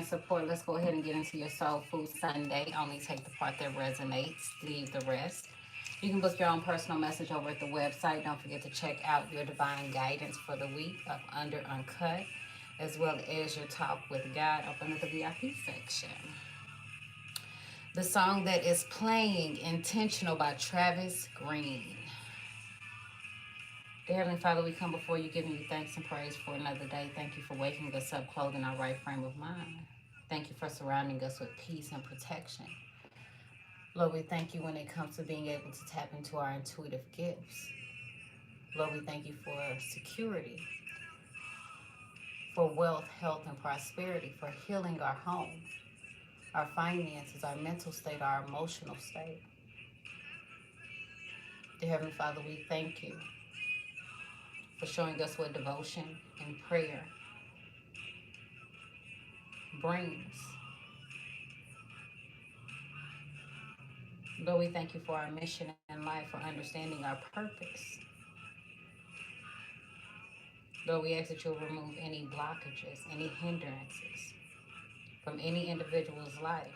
and support. Let's go ahead and get into your Soul Food Sunday. Only take the part that resonates, leave the rest. You can book your own personal message over at the website. Don't forget to check out your divine guidance for the week of Under Uncut, as well as your talk with God up under the VIP section. The song that is playing, Intentional by Travis Green. Dear Heavenly Father, we come before you giving you thanks and praise for another day. Thank you for waking us up, clothing our right frame of mind. Thank you for surrounding us with peace and protection. Lord, we thank you when it comes to being able to tap into our intuitive gifts. Lord, we thank you for security, for wealth, health, and prosperity, for healing our home, our finances, our mental state, our emotional state. Dear Heavenly Father, we thank you for showing us what devotion and prayer brings. Lord, we thank you for our mission in life, for understanding our purpose. Lord, we ask that you'll remove any blockages, any hindrances from any individual's life.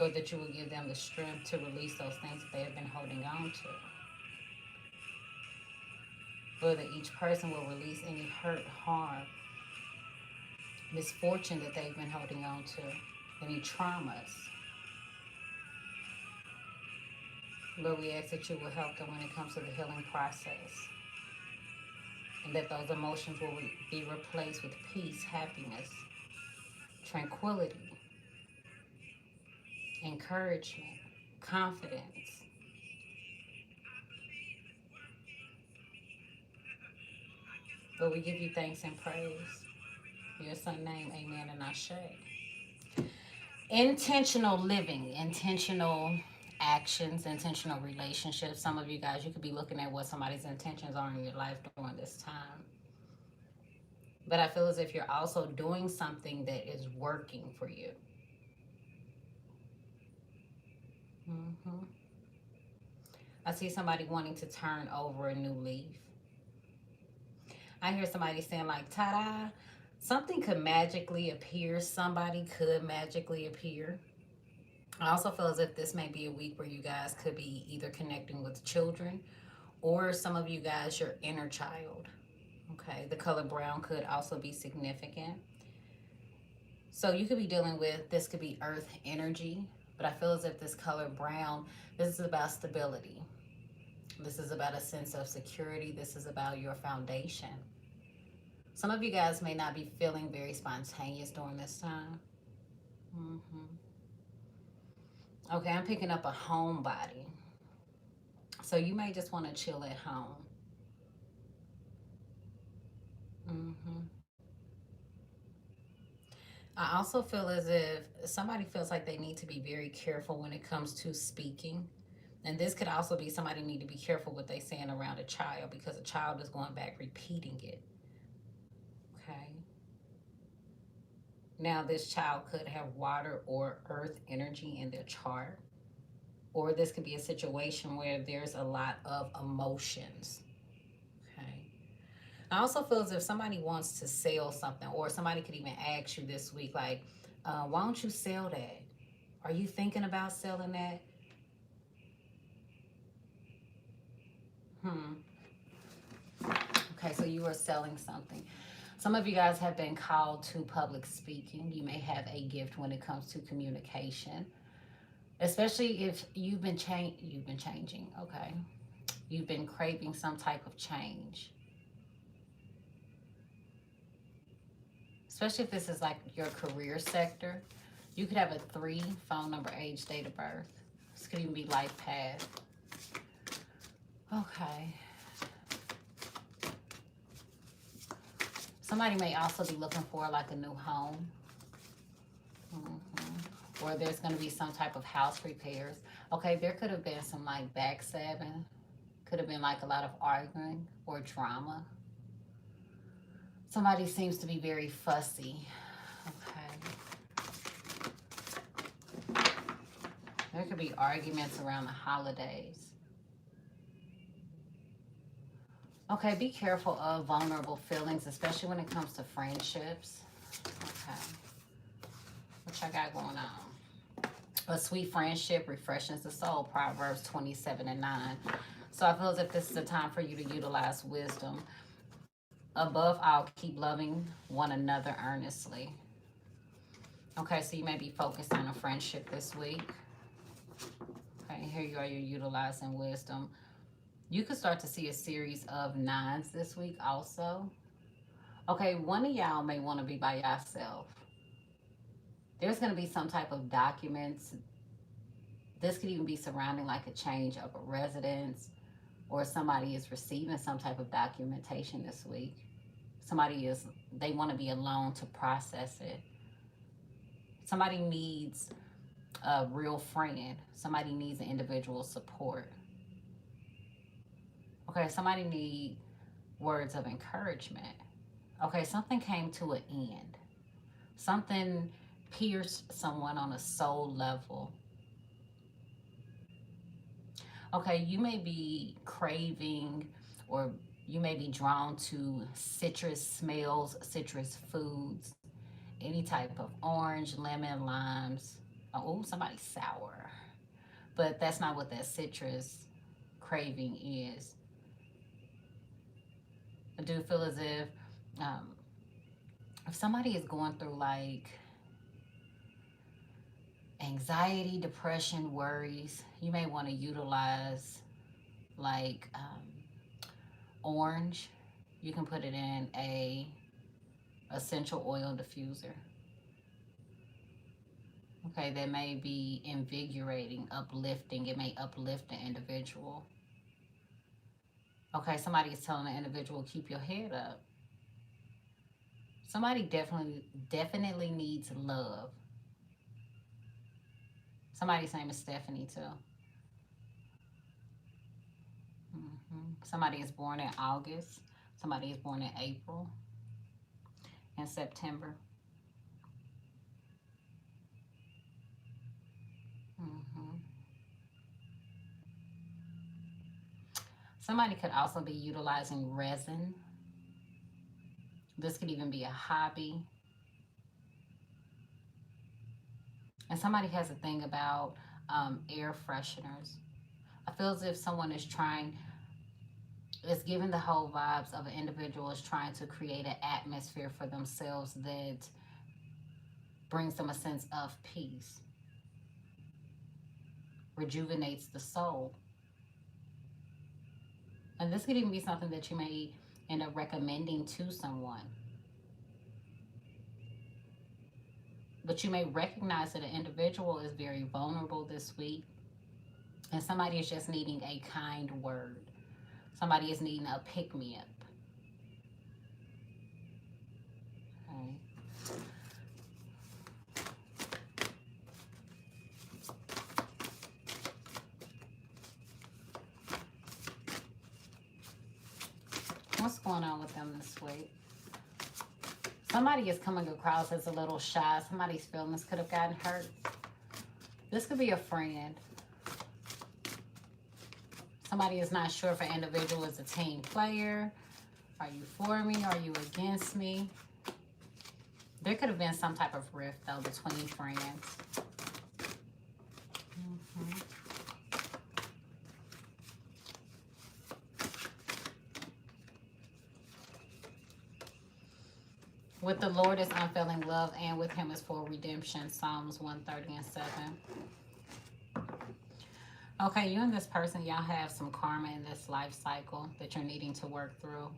Lord, that you will give them the strength to release those things that they have been holding on to. Lord, that each person will release any hurt, harm, misfortune that they've been holding on to, any traumas. Lord, we ask that you will help them when it comes to the healing process, and that those emotions will be replaced with peace, happiness, tranquility, encouragement, confidence. Lord, we give you thanks and praise. In your son's name, amen and ashe. Intentional living, intentional actions, intentional relationships. Some of you guys, you could be looking at what somebody's intentions are in your life during this time. But I feel as if you're also doing something that is working for you. Mm-hmm. I see somebody wanting to turn over a new leaf. I hear somebody saying like, ta-da, something could magically appear. Somebody could magically appear. I also feel as if this may be a week where you guys could be either connecting with children, or some of you guys, your inner child. Okay, the color brown could also be significant. So you could be dealing with, this could be earth energy, but I feel as if this color brown, this is about stability. This is about a sense of security. This is about your foundation. Some of you guys may not be feeling very spontaneous during this time. Mm-hmm. Okay, I'm picking up a homebody. So you may just want to chill at home. Mm-hmm. I also feel as if somebody feels like they need to be very careful when it comes to speaking. And this could also be somebody need to be careful what they saying around a child, because a child is going back repeating it. Okay. Now this child could have water or earth energy in their chart. Or this could be a situation where there's a lot of emotions. Okay. I also feel as if somebody wants to sell something, or somebody could even ask you this week, like, why don't you sell that? Are you thinking about selling that? Okay, so you are selling something. Some of you guys have been called to public speaking. You may have a gift when it comes to communication, especially if you've been changing. Okay, you've been craving some type of change, especially if this is like your career sector. You could have a 3, phone number, age, date of birth. This could even be life path. Okay. Somebody may also be looking for like a new home. Mm-hmm. Or there's going to be some type of house repairs. Okay, there could have been some like backstabbing. Could have been like a lot of arguing or drama. Somebody seems to be very fussy. Okay. There could be arguments around the holidays. Okay, be careful of vulnerable feelings, especially when it comes to friendships. Okay. y'all got going on? A sweet friendship refreshes the soul. Proverbs 27:9. So I feel as if this is a time for you to utilize wisdom. Above all, keep loving one another earnestly. Okay, so you may be focused on a friendship this week. Okay, here you are, you're utilizing wisdom. You could start to see a series of nines this week also. Okay, one of y'all may want to be by yourself. There's going to be some type of documents. This could even be surrounding like a change of a residence, or somebody is receiving some type of documentation this week. They want to be alone to process it. Somebody needs a real friend. Somebody needs an individual support. Okay, somebody needs words of encouragement. Okay, something came to an end. Something pierced someone on a soul level. Okay, you may be craving, or you may be drawn to citrus smells, citrus foods, any type of orange, lemon, limes. Oh, somebody's sour. But that's not what that citrus craving is. I do feel as if somebody is going through like anxiety, depression, worries, you may want to utilize like orange. You can put it in a essential oil diffuser. Okay, that may be invigorating, uplifting. It may uplift the individual. Okay, somebody is telling the individual, keep your head up. Somebody definitely needs love. Somebody's name is Stephanie too. Somebody is born in August. Somebody is born in April and September. Somebody could also be utilizing resin. This could even be a hobby. And somebody has a thing about air fresheners. I feel as if someone is giving the whole vibes of an individual is trying to create an atmosphere for themselves that brings them a sense of peace, rejuvenates the soul. And this could even be something that you may end up recommending to someone. But you may recognize that an individual is very vulnerable this week, and somebody is just needing a kind word. Somebody is needing a pick-me-up. Okay. What's going on with them this week? Somebody is coming across as a little shy. Somebody's feelings could have gotten hurt. This could be a friend. Somebody is not sure if an individual is a team player. Are you for me? Are you against me? There could have been some type of rift, though, between friends. With the Lord is unfailing love, and with him is full redemption. Psalms 130:7. Okay, you and this person, y'all have some karma in this life cycle that you're needing to work through.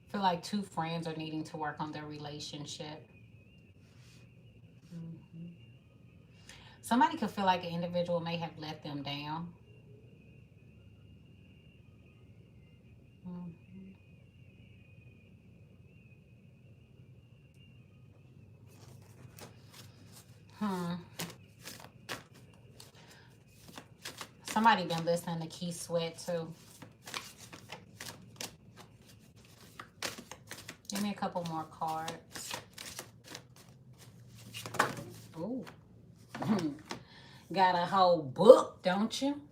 I feel like two friends are needing to work on their relationship. Somebody could feel like an individual may have let them down. Somebody been listening to Key Sweat too. Give me a couple more cards. Ooh. Got a whole book, don't you?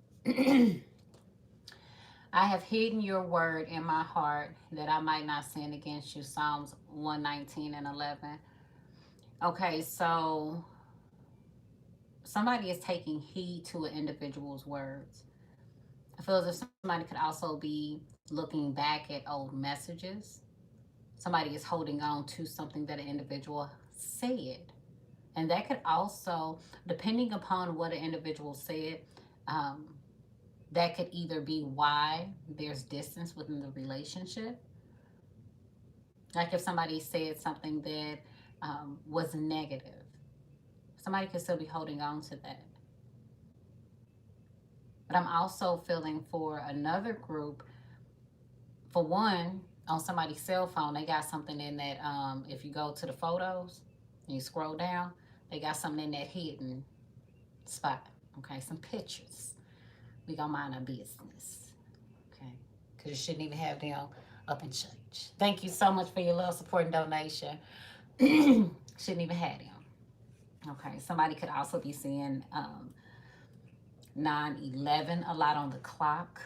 I have hidden your word in my heart that I might not sin against you. Psalms 119 and 11. Okay, so somebody is taking heed to an individual's words. I feel as if somebody could also be looking back at old messages. Somebody is holding on to something that an individual said. And that could also, depending upon what an individual said, um, that could either be why there's distance within the relationship. Like if somebody said something that was negative, somebody could still be holding on to that. But I'm also feeling for another group. For one, on somebody's cell phone, they got something in that. If you go to the photos and you scroll down, they got something in that hidden spot. Okay, some pictures. We gonna mind our business. Okay, because you shouldn't even have them up in church. Thank you so much for your love, support, and donation. Shouldn't even have them. Okay, somebody could also be seeing 9/11 a lot on the clock.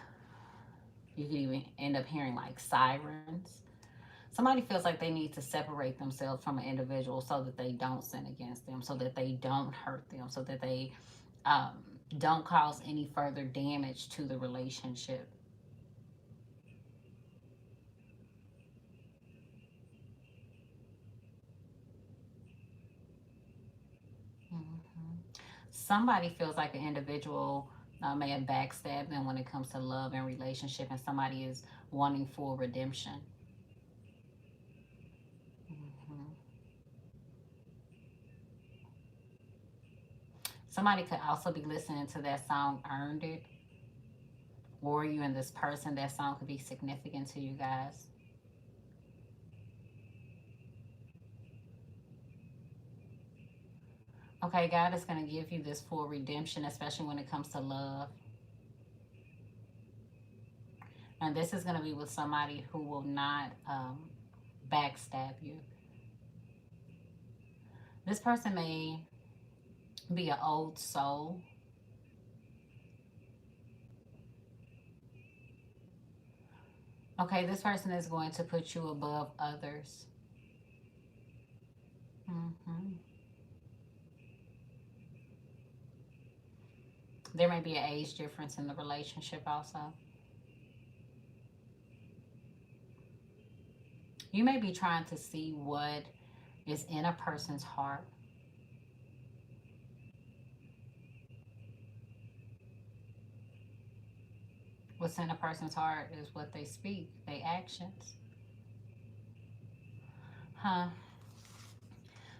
You could even end up hearing like sirens. Somebody feels like they need to separate themselves from an individual so that they don't sin against them, so that they don't hurt them, so that they um, don't cause any further damage to the relationship. Mhm. Somebody feels like an individual may have backstabbed them when it comes to love and relationship, and somebody is wanting full redemption. Mhm. Somebody could also be listening to that song "Earned It," or you and this person. That song could be significant to you guys. Okay, God is going to give you this full redemption, especially when it comes to love. And this is going to be with somebody who will not backstab you. This person may be an old soul. Okay, this person is going to put you above others. Hmm. There may be an age difference in the relationship also. You may be trying to see what is in a person's heart. What's in a person's heart is what they speak, their actions. Huh?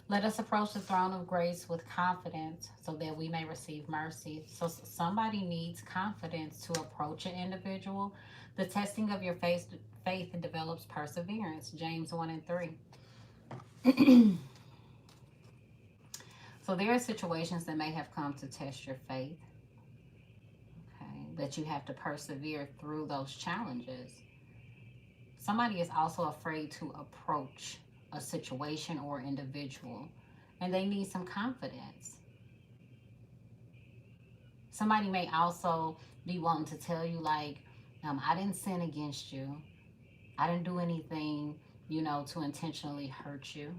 Let us approach the throne of grace with confidence so that we may receive mercy. So somebody needs confidence to approach an individual. The testing of your faith develops perseverance. James 1 and 3. So there are situations that may have come to test your faith. Okay, but you have to persevere through those challenges. Somebody is also afraid to approach a situation or individual, and they need some confidence. Somebody may also be wanting to tell you, like, I didn't sin against you. I didn't do anything, to intentionally hurt you.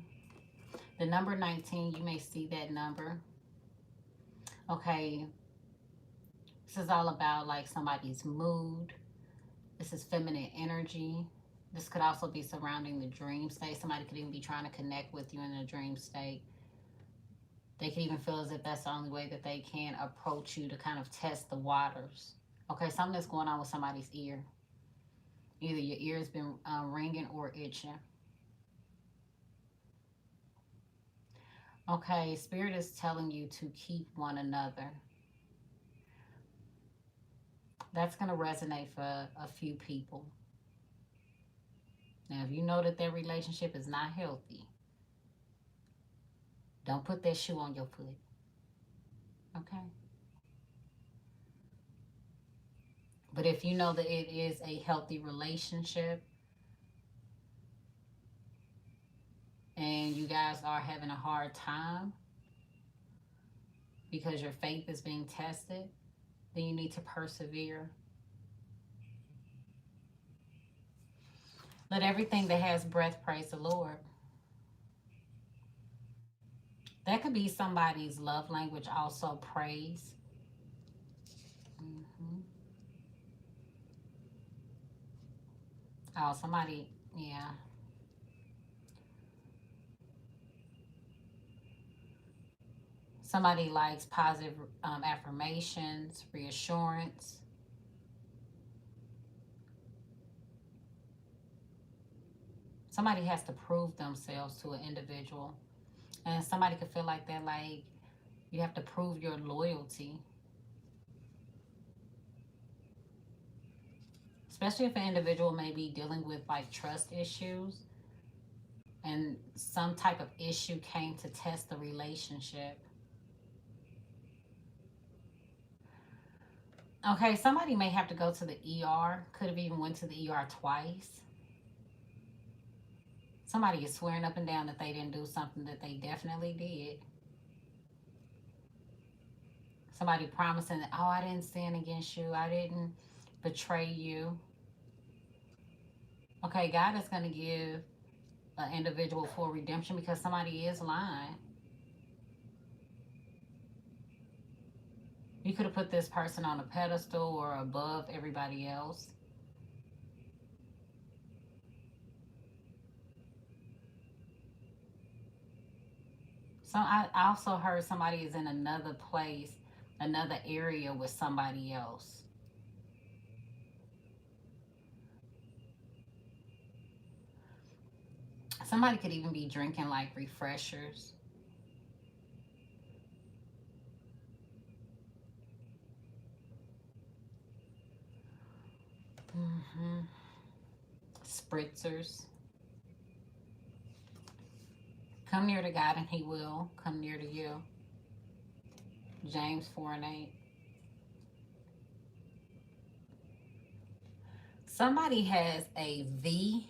The number 19, you may see that number. Okay, this is all about like somebody's mood. This is feminine energy. This could also be surrounding the dream state. Somebody could even be trying to connect with you in a dream state. They could even feel as if that's the only way that they can approach you to kind of test the waters. Okay, something that's going on with somebody's ear. Either your ear's been ringing or itching. Okay, Spirit is telling you to keep one another. That's going to resonate for a few people. Now, if you know that their relationship is not healthy, don't put that shoe on your foot. Okay? But if you know that it is a healthy relationship and you guys are having a hard time because your faith is being tested, then you need to persevere. Let everything that has breath praise the Lord. That could be somebody's love language, also praise. Hmm. Oh, somebody, yeah. Somebody likes positive affirmations, reassurance. Somebody has to prove themselves to an individual. And somebody could feel like that, like you have to prove your loyalty. Especially if an individual may be dealing with like trust issues and some type of issue came to test the relationship. Okay, somebody may have to go to the ER. Could have even went to the ER twice. Somebody is swearing up and down that they didn't do something that they definitely did. Somebody promising that, oh, I didn't sin against you. I didn't betray you. Okay, God is going to give an individual full redemption because somebody is lying. You could have put this person on a pedestal or above everybody else. So I also heard somebody is in another place, another area with somebody else. Somebody could even be drinking like refreshers. Hmm. Spritzers. Come near to God and he will come near to you. James 4 and 8. Somebody has a V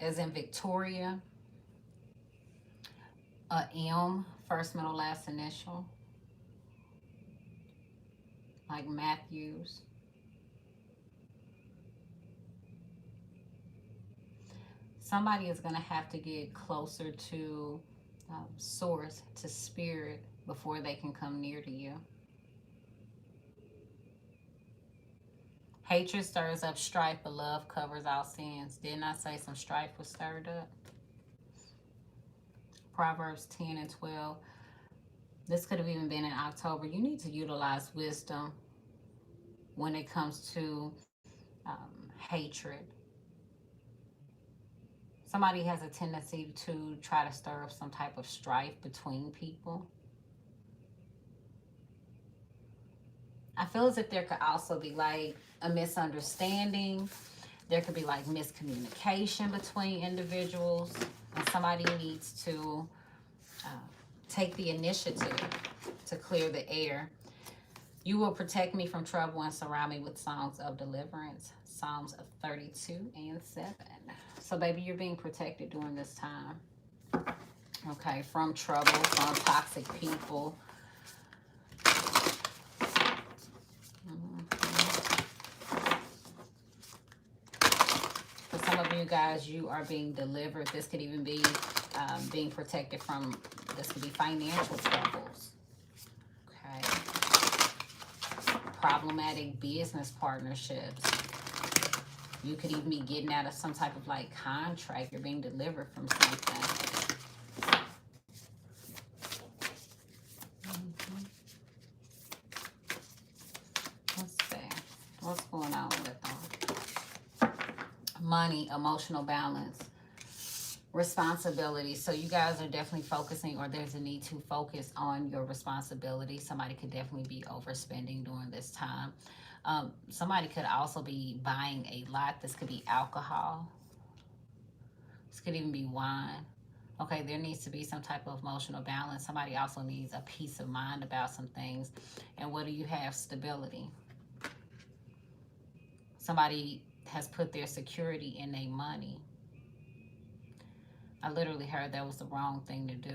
as in Victoria, a M, first, middle, last initial, like Matthews. Somebody is going to have to get closer to source, to spirit, before they can come near to you. Hatred stirs up strife, but love covers all sins. Didn't I say some strife was stirred up? Proverbs 10 and 12. This could have even been in October. You need to utilize wisdom when it comes to hatred. Somebody has a tendency to try to stir up some type of strife between people. I feel as if there could also be like a misunderstanding. There could be like miscommunication between individuals, and somebody needs to uh, take the initiative to clear the air. You will protect me from trouble and surround me with songs of deliverance. Psalms 32 and 7. So, baby, you're being protected during this time. Okay, from trouble, from toxic people. For some of you guys, you are being delivered. This could even be being protected from, this could be financial troubles. Okay. Problematic business partnerships. You could even be getting out of some type of like contract. You're being delivered from something. Let's see. What's going on with them? Money, emotional balance, responsibility. So you guys are definitely focusing, or there's a need to focus on your responsibility. Somebody could definitely be overspending during this time. Somebody could also be buying a lot. This could be alcohol. This could even be wine. Okay, there needs to be some type of emotional balance. Somebody also needs a peace of mind about some things. And what do you have? Stability. Somebody has put their security in their money. I literally heard that was the wrong thing to do.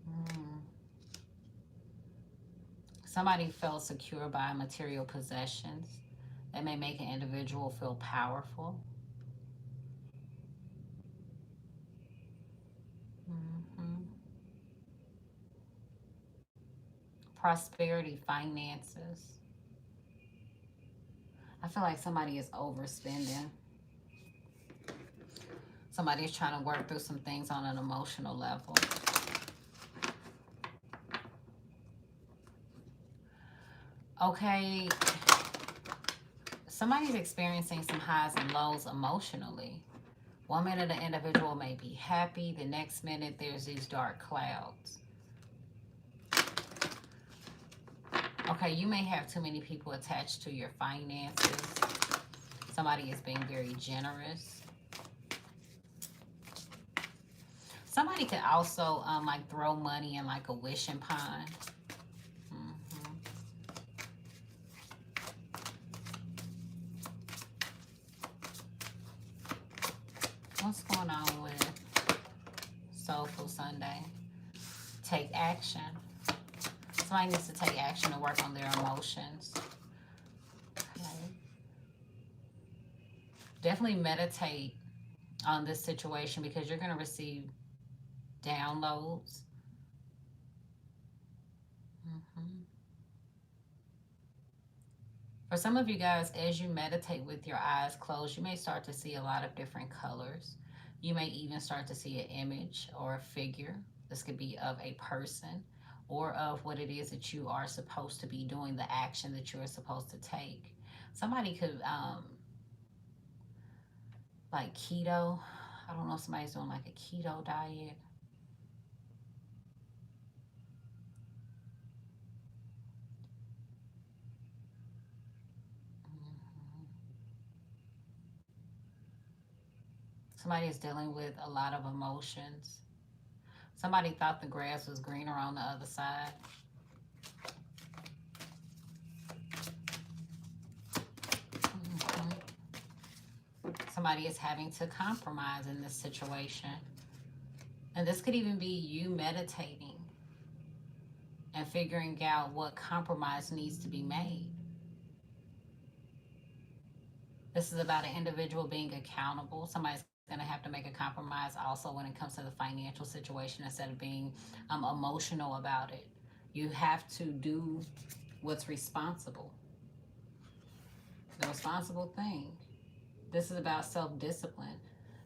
Mm. Somebody felt secure by material possessions that may make an individual feel powerful. Mhm. Prosperity, finances. I feel like somebody is overspending. Somebody is trying to work through some things on an emotional level. Okay, somebody's experiencing some highs and lows emotionally. One minute the individual may be happy, the next minute there's these dark clouds. Okay, you may have too many people attached to your finances. Somebody is being very generous. Somebody could also like throw money in like a wishing pond. Mm-hmm. What's going on with Soulful Sunday? Take action. Somebody needs to take action and work on their emotions. Okay. Definitely meditate on this situation because you're going to receive downloads. Mm-hmm. For some of you guys, as you meditate with your eyes closed, you may start to see a lot of different colors. You may even start to see an image or a figure. This could be of a person or of what it is that you are supposed to be doing, the action that you are supposed to take. Somebody could, like keto. I don't know if somebody's doing like a keto diet. Mhm. Somebody is dealing with a lot of emotions. Somebody thought the grass was greener on the other side. Mhm. Somebody is having to compromise in this situation. And this could even be you meditating and figuring out what compromise needs to be made. This is about an individual being accountable. Somebody's going to have to make a compromise also when it comes to the financial situation instead of being emotional about it. You have to do what's responsible, the responsible thing. This is about self discipline.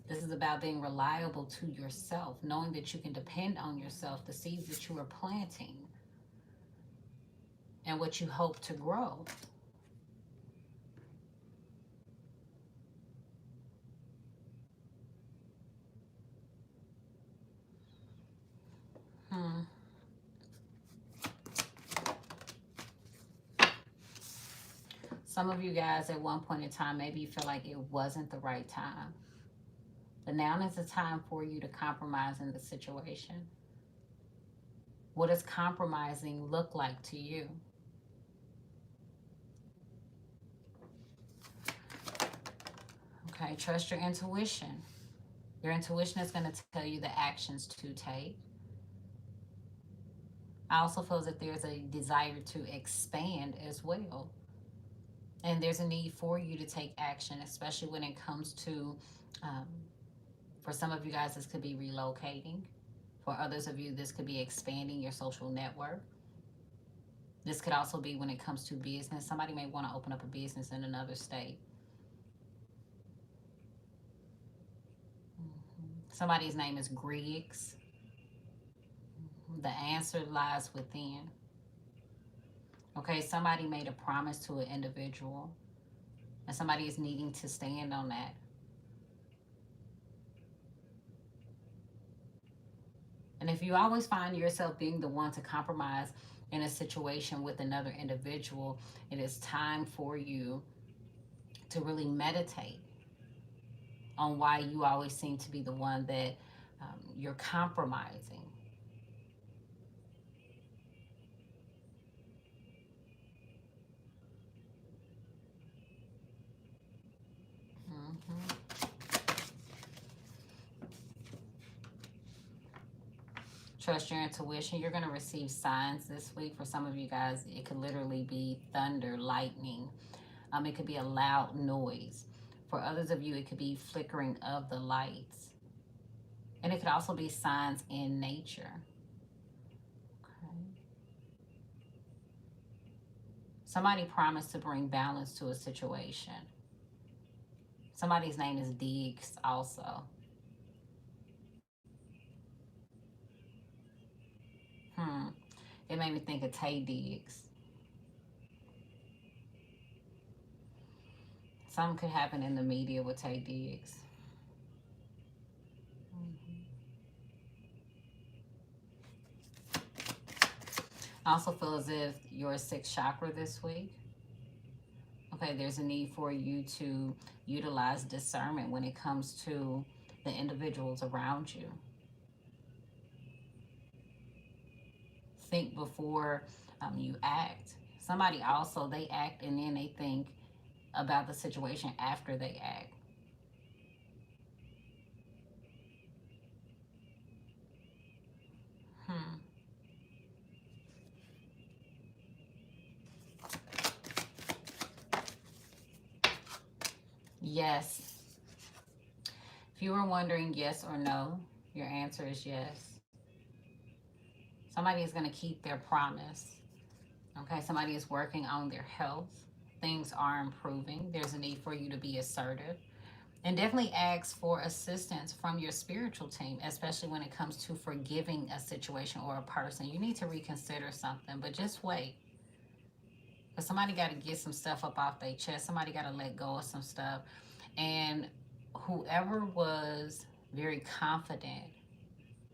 This is about being reliable to yourself, knowing that you can depend on yourself, the seeds that you are planting, and what you hope to grow. Hmm. Some of you guys at one point in time, maybe you feel like it wasn't the right time. But now is the time for you to compromise in the situation. What does compromising look like to you? Okay, trust your intuition. Your intuition is going to tell you the actions to take. I also feel that there's a desire to expand as well. And there's a need for you to take action, especially when it comes to, um, for some of you guys, this could be relocating. For others of you, this could be expanding your social network. This could also be when it comes to business. Somebody may want to open up a business in another state. Somebody's name is Griggs. The answer lies within. Okay, somebody made a promise to an individual, and somebody is needing to stand on that. And if you always find yourself being the one to compromise in a situation with another individual, it is time for you to really meditate on why you always seem to be the one that you're compromising. Mm-hmm. Trust your intuition. You're going to receive signs this week. For some of you guys, it could literally be thunder, lightning. It could be a loud noise. For others of you, it could be flickering of the lights. And it could also be signs in nature. Okay. Somebody promised to bring balance to a situation. Somebody's name is Diggs also. It made me think of Tay Diggs. Something could happen in the media with Tay Diggs. I also feel as if your sixth chakra this week, okay, there's a need for you to utilize discernment when it comes to the individuals around you. Think before you act. Somebody also, they act and then they think about the situation after they act. Yes. If you were wondering yes or no, your answer is yes. Somebody is going to keep their promise. Okay, somebody is working on their health. Things are improving. There's a need for you to be assertive. And definitely ask for assistance from your spiritual team, especially when it comes to forgiving a situation or a person. You need to reconsider something, but just wait. Because somebody got to get some stuff up off their chest. Somebody got to let go of some stuff. And whoever was very confident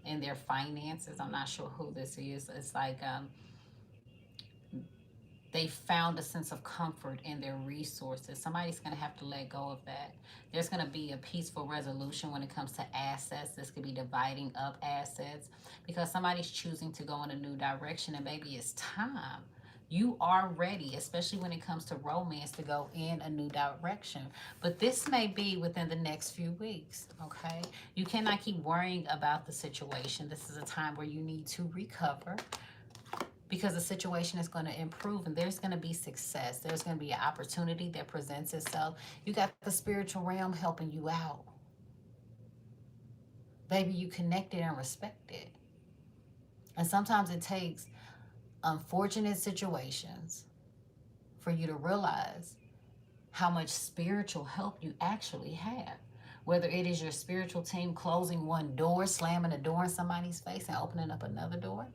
in their finances, I'm not sure who this is. It's like they found a sense of comfort in their resources. Somebody's going to have to let go of that. There's going to be a peaceful resolution when it comes to assets. This could be dividing up assets because somebody's choosing to go in a new direction, and maybe it's time. You are ready, especially when it comes to romance, to go in a new direction. But this may be within the next few weeks, okay? You cannot keep worrying about the situation. This is a time where you need to recover, because the situation is going to improve and there's going to be success. There's going to be an opportunity that presents itself. You got the spiritual realm helping you out. Baby, you connected and respected. And sometimes it takes unfortunate situations for you to realize how much spiritual help you actually have. Whether it is your spiritual team closing one door, slamming a door in somebody's face and opening up another door,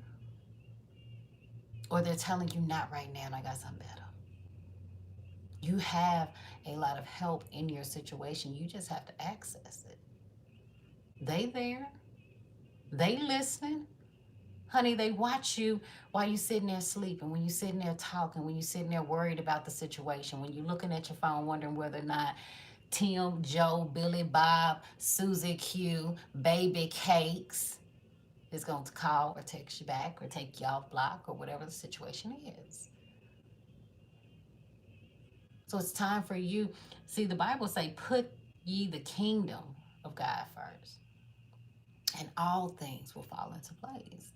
or they're telling you not right now and I got something better. You have a lot of help in your situation. You just have to access it. They there. They listening. Honey, they watch you while you sitting there sleeping, when you sitting there talking, when you sitting there worried about the situation, when you looking at your phone wondering whether or not Tim, Joe, Billy, Bob, Susie Q, Baby Cakes is going to call or text you back or take you off block or whatever the situation is. So it's time for you. See, the Bible say, put ye the kingdom of God first, and all things will fall into place.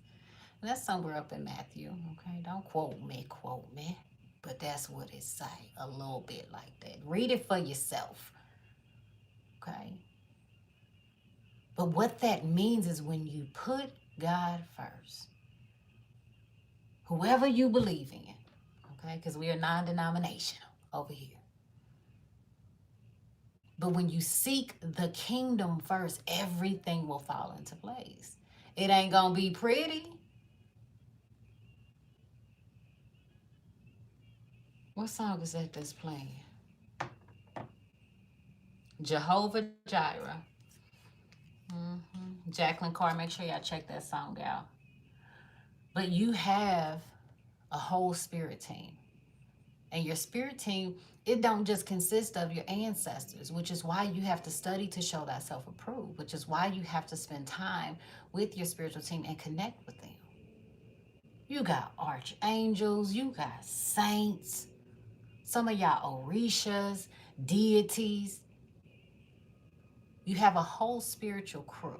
And that's somewhere up in Matthew, okay? Don't quote me. But that's what it say, a little bit like that. Read it for yourself, okay? But what that means is when you put God first, whoever you believe in, okay? Because we are non-denominational over here. But when you seek the kingdom first, everything will fall into place. It ain't gonna be pretty. What song is that that's playing? Jehovah Jireh. Jacqueline Carr, make sure y'all check that song out. But you have a whole spirit team. And your spirit team, it don't just consist of your ancestors, which is why you have to study to show thyself approved, which is why you have to spend time with your spiritual team and connect with them. You got archangels, you got saints, some of y'all orishas, deities. You have a whole spiritual crew.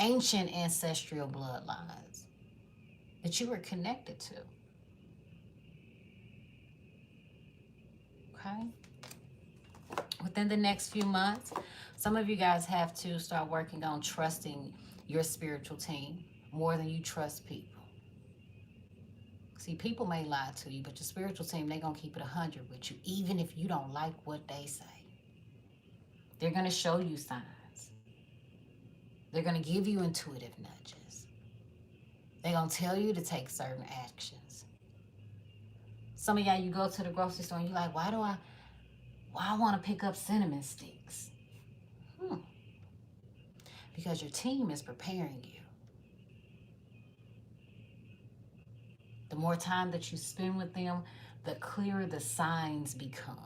ancient ancestral bloodlines that you were connected to. Okay? Within the next few months, some of you guys have to start working on trusting your spiritual team more than you trust people. See, people may lie to you, but your spiritual team, they're going to keep it 100 with you, even if you don't like what they say. They're going to show you signs. They're going to give you intuitive nudges. They're going to tell you to take certain actions. Some of y'all, you go to the grocery store and you're like, why I want to pick up cinnamon sticks? Because your team is preparing you. The more time that you spend with them, the clearer the signs become.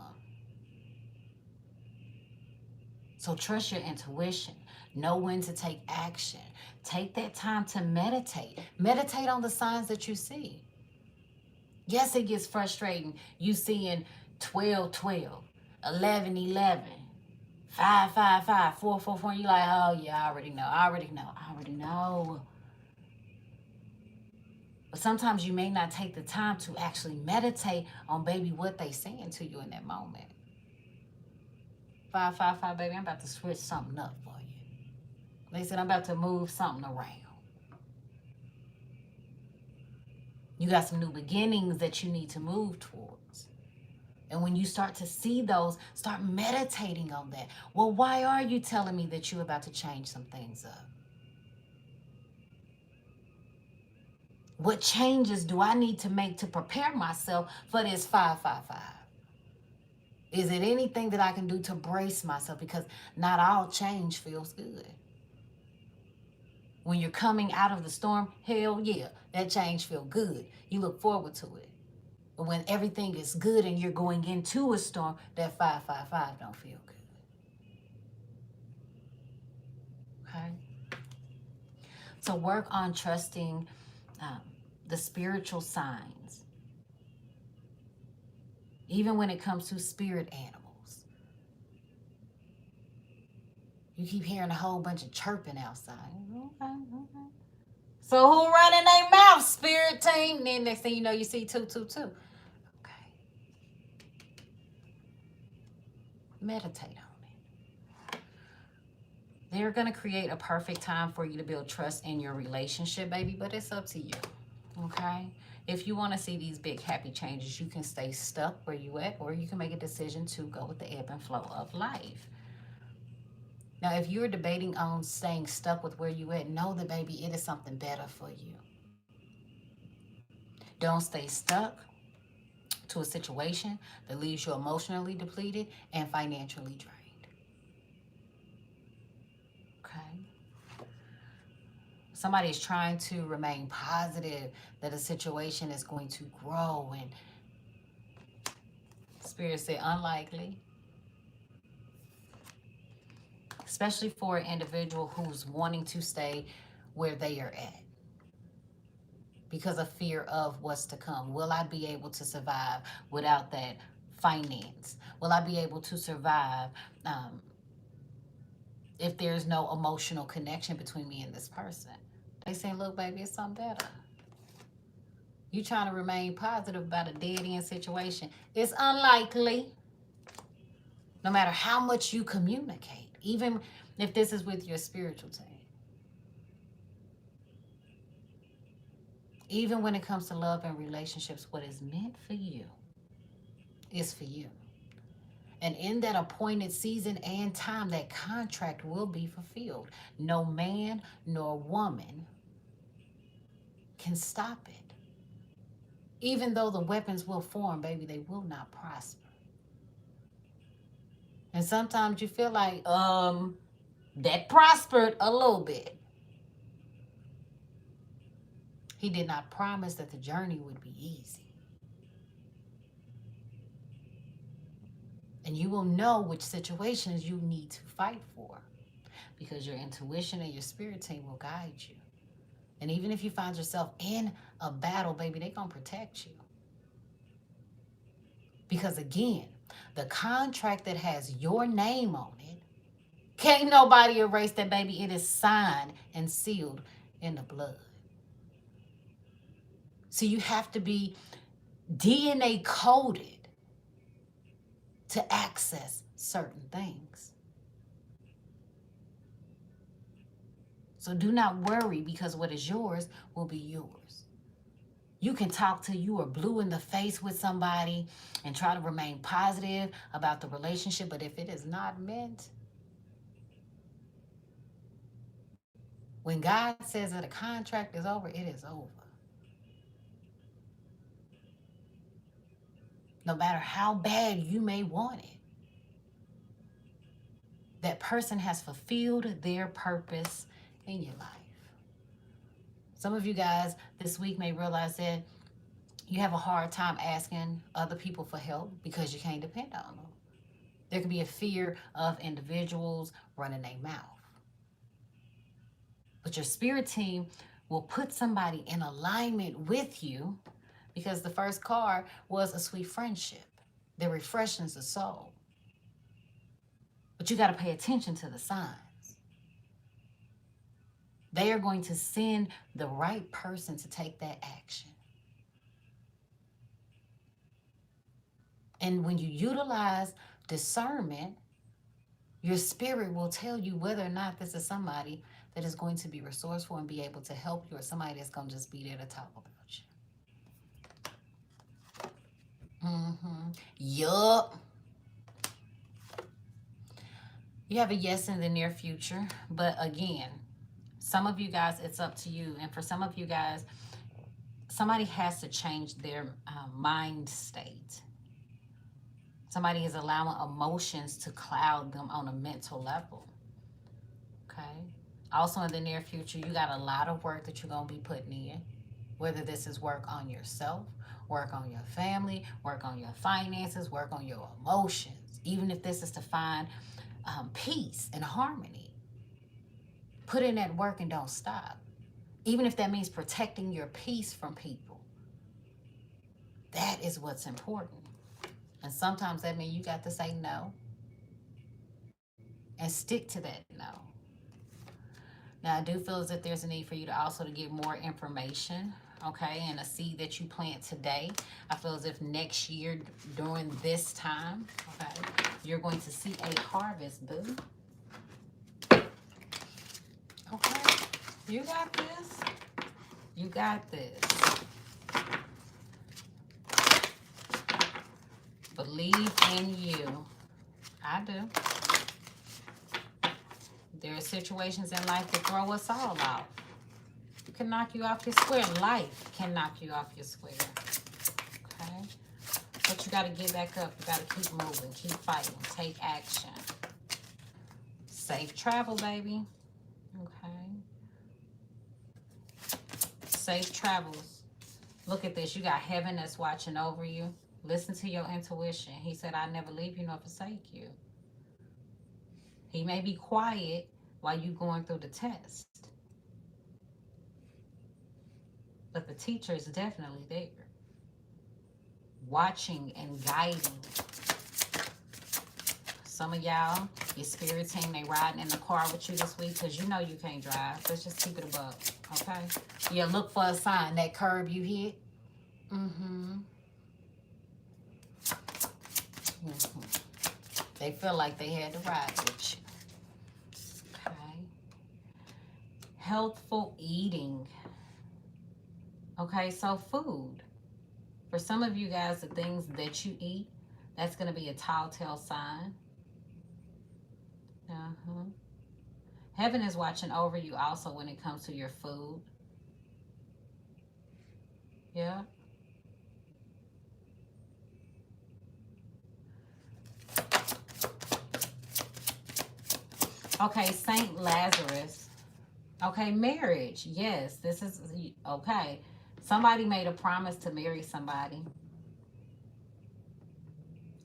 So trust your intuition. Know when to take action. Take that time to meditate. Meditate on the signs that you see. Yes, it gets frustrating. You seeing 12-12, 11-11, 5-5-5, 4-4-4. You're like, oh yeah, I already know. But sometimes you may not take the time to actually meditate on, baby, what they saying to you in that moment. 5-5-5, baby, I'm about to switch something up for you. They said, I'm about to move something around. You got some new beginnings that you need to move towards. And when you start to see those, start meditating on that. Well, why are you telling me that you're about to change some things up? What changes do I need to make to prepare myself for this 5-5-5? Is it anything that I can do to brace myself? Because not all change feels good. When you're coming out of the storm, hell yeah, that change feels good. You look forward to it. But when everything is good and you're going into a storm, that 5-5-5 don't feel good. Okay? So work on trusting the spiritual signs. Even when it comes to spirit animals. You keep hearing a whole bunch of chirping outside. Okay. So who running their mouth, spirit team? Then next thing you know, you see 222. Okay. Meditate on it. They're going to create a perfect time for you to build trust in your relationship, baby, but it's up to you. Okay? If you want to see these big happy changes, you can stay stuck where you at, or you can make a decision to go with the ebb and flow of life. Now, if you're debating on staying stuck with where you at, know that, baby, it is something better for you. Don't stay stuck to a situation that leaves you emotionally depleted and financially drained. Okay? Somebody is trying to remain positive that a situation is going to grow, and Spirit said unlikely. Especially for an individual who's wanting to stay where they are at because of fear of what's to come. Will I be able to survive without that finance? Will I be able to survive if there's no emotional connection between me and this person? They say, look, baby, it's something better. You trying to remain positive about a dead-end situation. It's unlikely. No matter how much you communicate, even if this is with your spiritual team. Even when it comes to love and relationships, what is meant for you is for you. And in that appointed season and time, that contract will be fulfilled. No man nor woman can stop it. Even though the weapons will form, baby, they will not prosper. And sometimes you feel like, that prospered a little bit. He did not promise that the journey would be easy. And you will know which situations you need to fight for, because your intuition and your spirit team will guide you. And even if you find yourself in a battle, baby, they're going to protect you. Because again, the contract that has your name on it Can't nobody erase that, baby. It is signed and sealed in the blood. So you have to be DNA coded to access certain things. So do not worry, because what is yours will be yours. You can talk till you are blue in the face with somebody and try to remain positive about the relationship, but if it is not meant, when God says that a contract is over, it is over. No matter how bad you may want it, that person has fulfilled their purpose in your life. Some of you guys this week may realize that you have a hard time asking other people for help because you can't depend on them. There can be a fear of individuals running their mouth. But your spirit team will put somebody in alignment with you, because the first card was a sweet friendship that refreshes the soul. But you got to pay attention to the signs. They are going to send the right person to take that action. And when you utilize discernment, your spirit will tell you whether or not this is somebody that is going to be resourceful and be able to help you, or somebody that's going to just be there to talk about you. Yup. You have a yes in the near future. But again, some of you guys, it's up to you. And for some of you guys, somebody has to change their mind state. Somebody is allowing emotions to cloud them on a mental level. Okay? Also in the near future, you got a lot of work that you're going to be putting in. Whether this is work on yourself, work on your family, work on your finances, work on your emotions. Even if this is to find peace and harmony. Put in that work and don't stop. Even if that means protecting your peace from people. That is what's important. And sometimes that means you got to say no. And stick to that no. Now, I do feel as if there's a need for you to also to get more information, okay? And a seed that you plant today, I feel as if next year during this time, okay, you're going to see a harvest, boo. Okay? You got this. You got this. Believe in you. I do. There are situations in life that throw us all off. It can knock you off your square. Life can knock you off your square. Okay? But you got to get back up. You got to keep moving. Keep fighting. Take action. Safe travel, baby. Okay? Safe travels. Look at this. You got heaven that's watching over you. Listen to your intuition. He said, I never leave you nor forsake you. He may be quiet while you're going through the test. But the teacher is definitely there. Watching and guiding. Some of y'all, your spirit team, they riding in the car with you this week because you know you can't drive. Let's just keep it above, okay? Yeah, look for a sign. That curb you hit. They feel like they had to ride with you. Okay. Healthful eating. Okay, so food. For some of you guys, the things that you eat, that's going to be a telltale sign. Heaven is watching over you also when it comes to your food. Yeah. Okay, Saint Lazarus. Okay, marriage. Yes, this is okay. Somebody made a promise to marry somebody.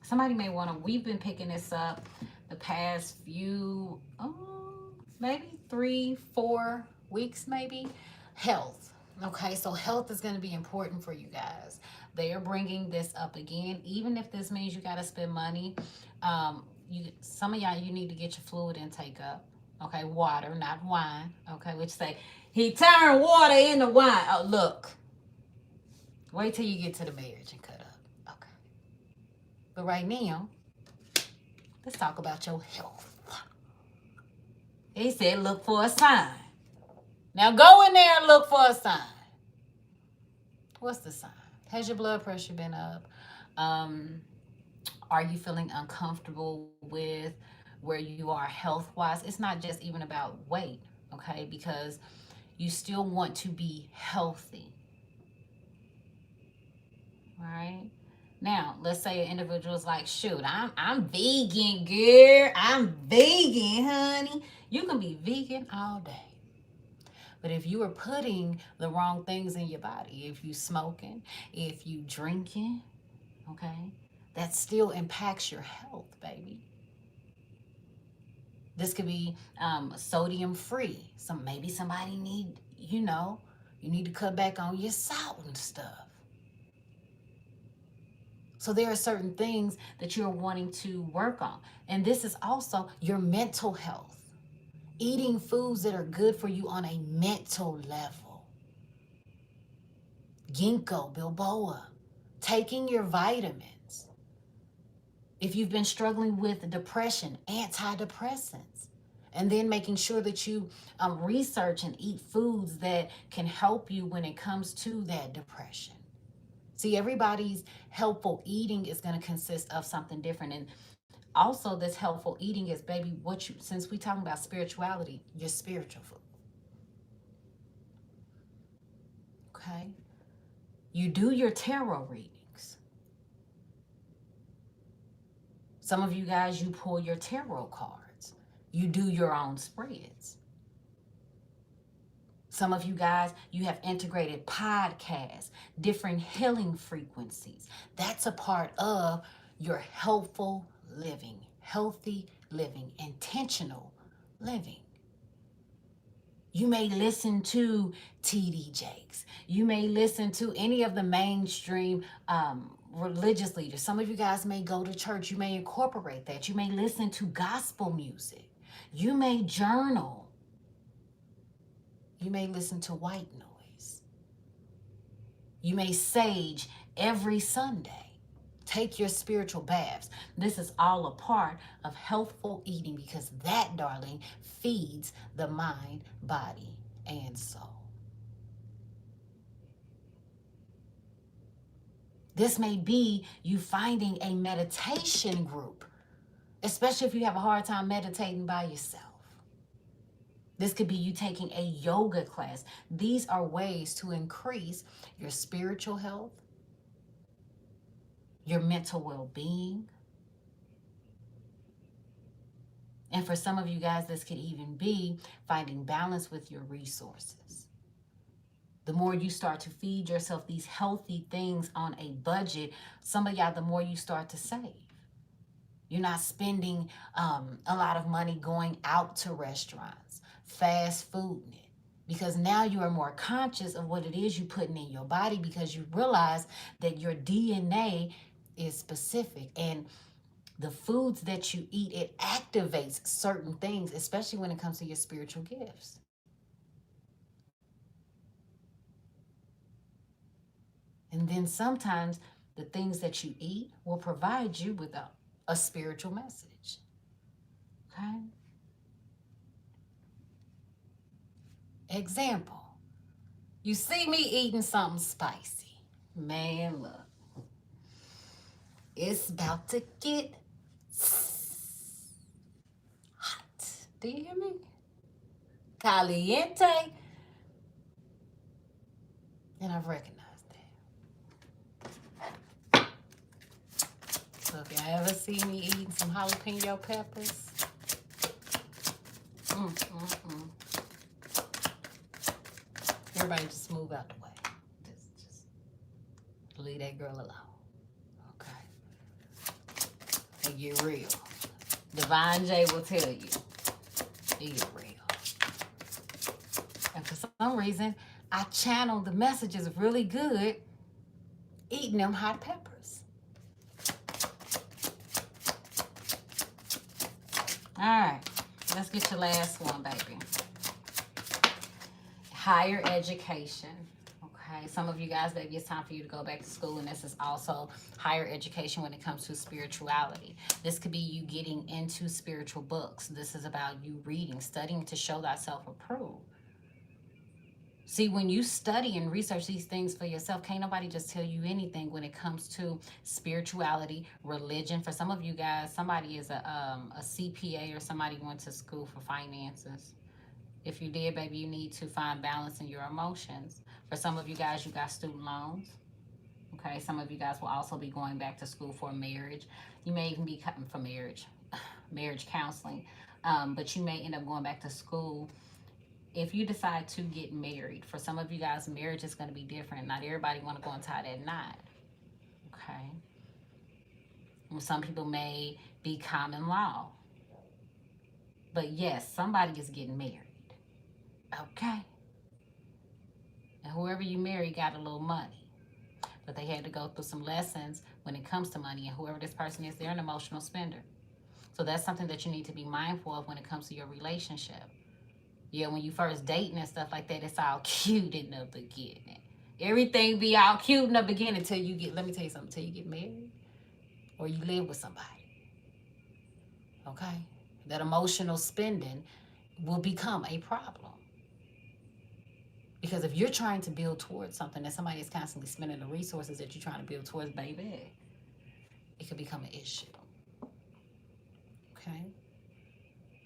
Somebody may want to, we've been picking this up the past few, maybe 3-4 weeks, maybe. Health. Okay, so health is going to be important for you guys. They are bringing this up again, even if this means you got to spend money. some of y'all, you need to get your fluid intake up. Okay, water, not wine. Okay, which say he turned water into wine. Oh, look. Wait till you get to the marriage and cut up. Okay. But right now, let's talk about your health. He said, look for a sign. Now go in there and look for a sign. What's the sign? Has your blood pressure been up? Are you feeling uncomfortable with where you are health-wise? It's not just even about weight, okay? Because you still want to be healthy, right? Now, let's say an individual is like, shoot, I'm vegan, girl. I'm vegan, honey. You can be vegan all day. But if you are putting the wrong things in your body, if you smoking, if you drinking, okay, that still impacts your health, baby. This could be sodium free. Maybe somebody need, you need to cut back on your salt and stuff. So there are certain things that you're wanting to work on. And this is also your mental health. Eating foods that are good for you on a mental level. Ginkgo biloba. Taking your vitamins. If you've been struggling with depression, antidepressants. And then making sure that you research and eat foods that can help you when it comes to that depression. See, everybody's helpful eating is going to consist of something different. And also this helpful eating is, baby, since we're talking about spirituality, your spiritual food. Okay? You do your tarot readings. Some of you guys, you pull your tarot cards. You do your own spreads. Some of you guys, you have integrated podcasts, different healing frequencies. That's a part of your helpful living, healthy living, intentional living. You may listen to T.D. Jakes. You may listen to any of the mainstream religious leaders. Some of you guys may go to church. You may incorporate that. You may listen to gospel music. You may journal. You may listen to white noise. You may sage every Sunday. Take your spiritual baths. This is all a part of healthful eating because that, darling, feeds the mind, body, and soul. This may be you finding a meditation group, especially if you have a hard time meditating by yourself. This could be you taking a yoga class. These are ways to increase your spiritual health, your mental well-being. And for some of you guys, this could even be finding balance with your resources. The more you start to feed yourself these healthy things on a budget, some of y'all, the more you start to save. You're not spending a lot of money going out to restaurants, fast food, because now you are more conscious of what it is you're putting in your body because you realize that your DNA is specific and the foods that you eat, it activates certain things, especially when it comes to your spiritual gifts. And then sometimes the things that you eat will provide you with a spiritual message. Okay? Example. You see me eating something spicy. Man, look. It's about to get hot. Do you hear me? Caliente. And I've recognized that. So if y'all ever see me eating some jalapeno peppers, everybody just move out the way. Just leave that girl alone. And get real. Divine J will tell you. Get real. And for some reason, I channel the messages really good eating them hot peppers. All right. Let's get your last one, baby. Higher education. Okay. Some of you guys, baby, it's time for you to go back to school. And this is also higher education when it comes to spirituality. This could be you getting into spiritual books. This is about you reading, studying to show thyself approved. See, when you study and research these things for yourself, can't nobody just tell you anything when it comes to spirituality, religion. For some of you guys, somebody is a CPA or somebody went to school for finances. If you did, baby, you need to find balance in your emotions. For some of you guys, you got student loans. Okay, some of you guys will also be going back to school for marriage. You may even be cutting for marriage counseling. But you may end up going back to school if you decide to get married. For some of you guys, marriage is going to be different. Not everybody want to go and tie that knot. Okay. Well, some people may be common law. But yes, somebody is getting married. Okay. And whoever you marry got a little money. But they had to go through some lessons when it comes to money. And whoever this person is, they're an emotional spender. So that's something that you need to be mindful of when it comes to your relationship. Yeah, when you first dating and stuff like that, it's all cute in the beginning. Everything be all cute in the beginning until you get, let me tell you something, until you get married or you live with somebody. Okay? That emotional spending will become a problem. Because if you're trying to build towards something and somebody is constantly spending the resources that you're trying to build towards, baby, it could become an issue. Okay?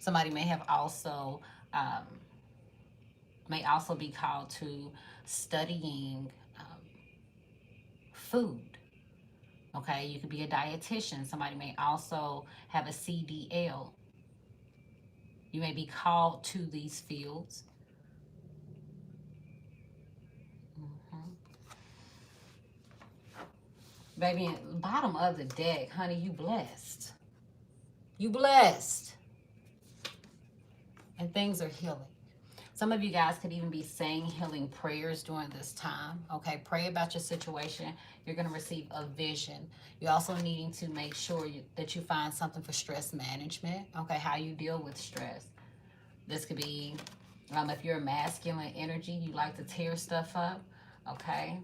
Somebody may have also be called to studying food. Okay, you could be a dietitian. Somebody may also have a CDL. You may be called to these fields. Baby, at the bottom of the deck, honey, you blessed. You blessed. And things are healing. Some of you guys could even be saying healing prayers during this time. Okay, pray about your situation. You're going to receive a vision. You're also needing to make sure that you find something for stress management. Okay, how you deal with stress. This could be, if you're a masculine energy, you like to tear stuff up. Okay.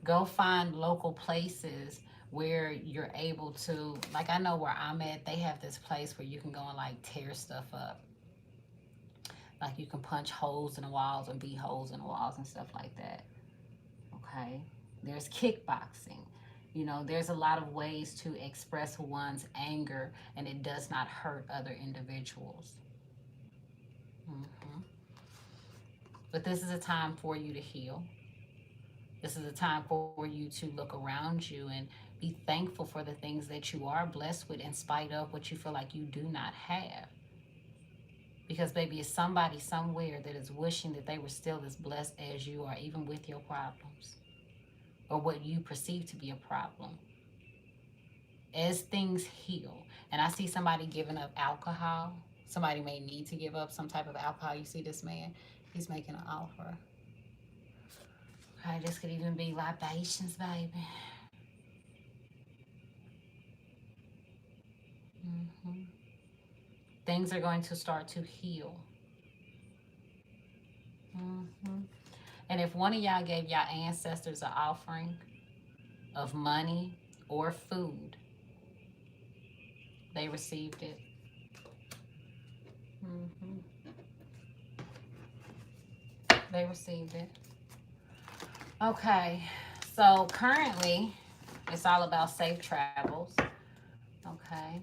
Go find local places where you're able to, like I know where I'm at, they have this place where you can go and like tear stuff up. Like you can punch holes in the walls and beat holes in the walls and stuff like that. Okay. There's kickboxing. You know, there's a lot of ways to express one's anger and it does not hurt other individuals. But this is a time for you to heal. This is a time for you to look around you and be thankful for the things that you are blessed with in spite of what you feel like you do not have. Because, baby, it's somebody somewhere that is wishing that they were still as blessed as you are, even with your problems or what you perceive to be a problem. As things heal, and I see somebody giving up alcohol. Somebody may need to give up some type of alcohol. You see this man, he's making an offer. Okay, this could even be libations, baby. Things are going to start to heal. And if one of y'all gave y'all ancestors an offering of money or food, they received it. They received it. Okay, so currently it's all about safe travels. Okay,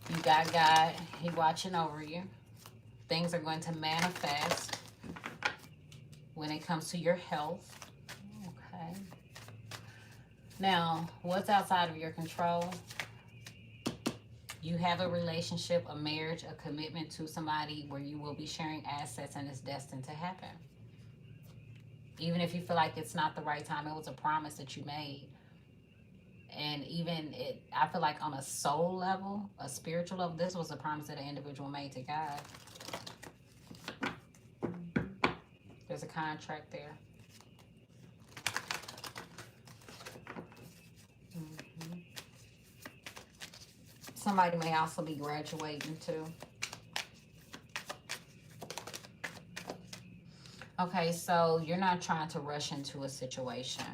you got God, He watching over you. Things are going to manifest when it comes to your health. Okay. Now, what's outside of your control? You have a relationship, a marriage, a commitment to somebody where you will be sharing assets and it's destined to happen. Even if you feel like it's not the right time, it was a promise that you made. And even I feel like on a soul level, a spiritual level, this was a promise that an individual made to God. There's a contract there. Somebody may also be graduating too. Okay, so you're not trying to rush into a situation.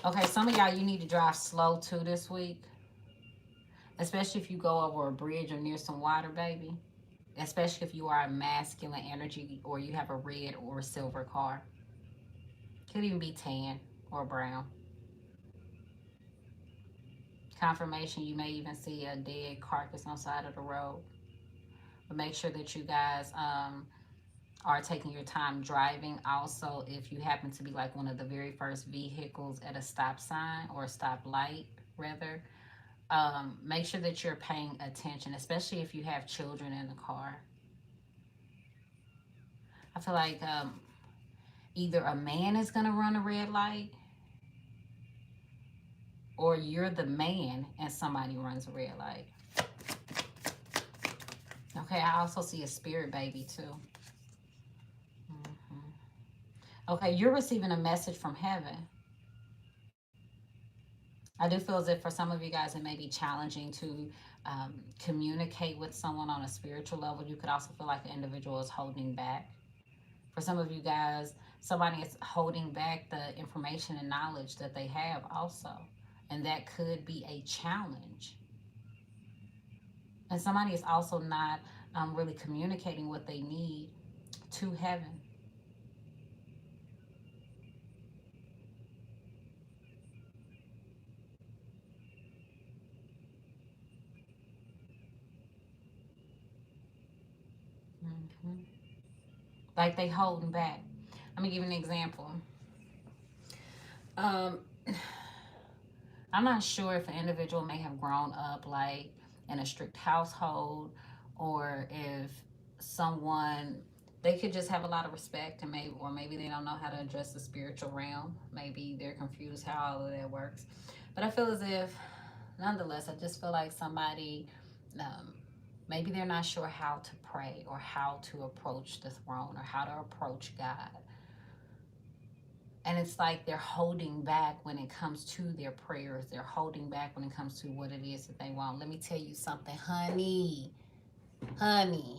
Okay, some of y'all, you need to drive slow too this week. Especially if you go over a bridge or near some water, baby. Especially if you are a masculine energy or you have a red or a silver car. Could even be tan or brown. Confirmation, you may even see a dead carcass on the side of the road. But make sure that you guys are taking your time driving. Also, if you happen to be like one of the very first vehicles at a stop sign or a stop light, rather, make sure that you're paying attention, especially if you have children in the car. I feel like either a man is going to run a red light or you're the man and somebody runs a red light. Okay, I also see a spirit baby too. Okay, you're receiving a message from heaven. I do feel as if for some of you guys it may be challenging to communicate with someone on a spiritual level. You could also feel like the individual is holding back. For some of you guys, somebody is holding back the information and knowledge that they have also. And that could be a challenge. And somebody is also not really communicating what they need to heaven. Like they holding back. Let me give you an example. I'm not sure if an individual may have grown up like in a strict household, or if someone, they could just have a lot of respect, and maybe they don't know how to address the spiritual realm. Maybe they're confused how all of that works. But I feel as if, nonetheless, I just feel like somebody, maybe they're not sure how to pray or how to approach the throne or how to approach God. And it's like they're holding back when it comes to their prayers. They're holding back when it comes to what it is that they want. Let me tell you something, honey. I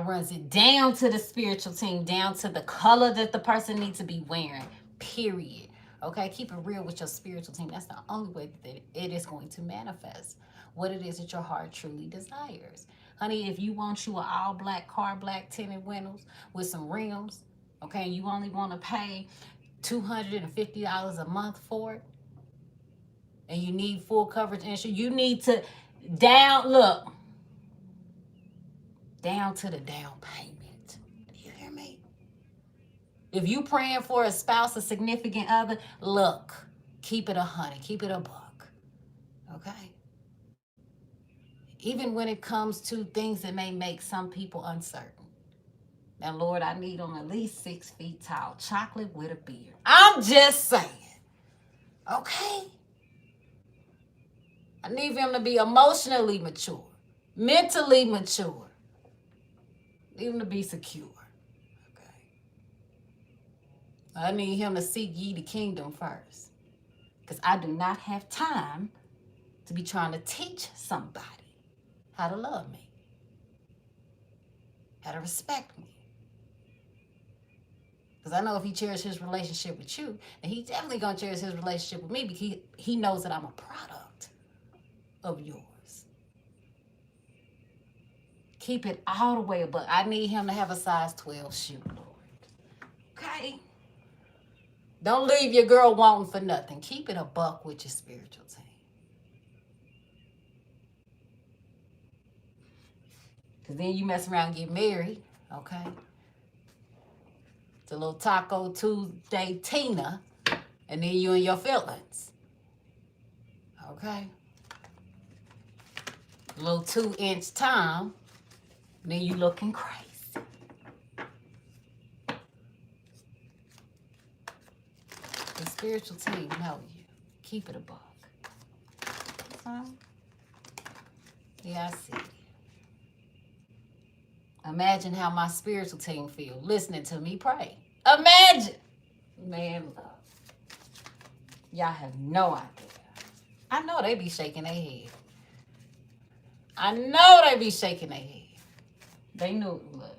runs it down to the spiritual team, down to the color that the person needs to be wearing, period. Okay, keep it real with your spiritual team. That's the only way that it is going to manifest what it is that your heart truly desires. Honey, if you want you an all black car, black tinted windows with some rims, okay, you only want to pay $250 a month for it, and you need full coverage insurance, you need to down to the down payment. Do you hear me? If you praying for a spouse, a significant other, look, keep it 100, keep it $1. Okay? Even when it comes to things that may make some people uncertain. Now, Lord, I need them at least 6 feet tall, chocolate with a beard. I'm just saying. Okay? I need them to be emotionally mature, mentally mature. I need them to be secure. Okay? I need him to seek ye the kingdom first. Because I do not have time to be trying to teach somebody how to love me, how to respect me. Because I know if he cherishes his relationship with you, then he's definitely going to cherish his relationship with me, because he knows that I'm a product of yours. Keep it all the way above. I need him to have a size 12 shoe, Lord. Okay? Don't leave your girl wanting for nothing. Keep it $1 with your spiritual team. Because then you mess around and get married, okay? It's a little Taco Tuesday Tina, and then you and your feelings. Okay? A little 2-inch Tom, and then you looking crazy. The spiritual team know you. Keep it $1. Yeah, I see. Imagine how my spiritual team feel listening to me pray. Imagine. Man, love. Y'all have no idea. I know they be shaking their head. I know they be shaking their head. They knew. Look,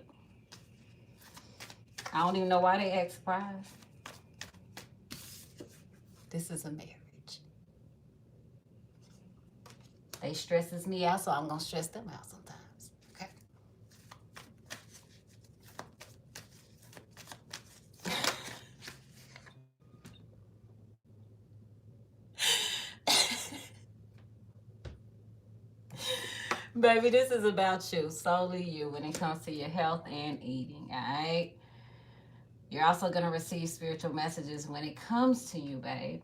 I don't even know why they act surprised. This is a marriage. They stresses me out, so I'm gonna stress them out sometimes. Okay. Baby, this is about you, solely you, when it comes to your health and eating, all right? You're also going to receive spiritual messages when it comes to you, babe.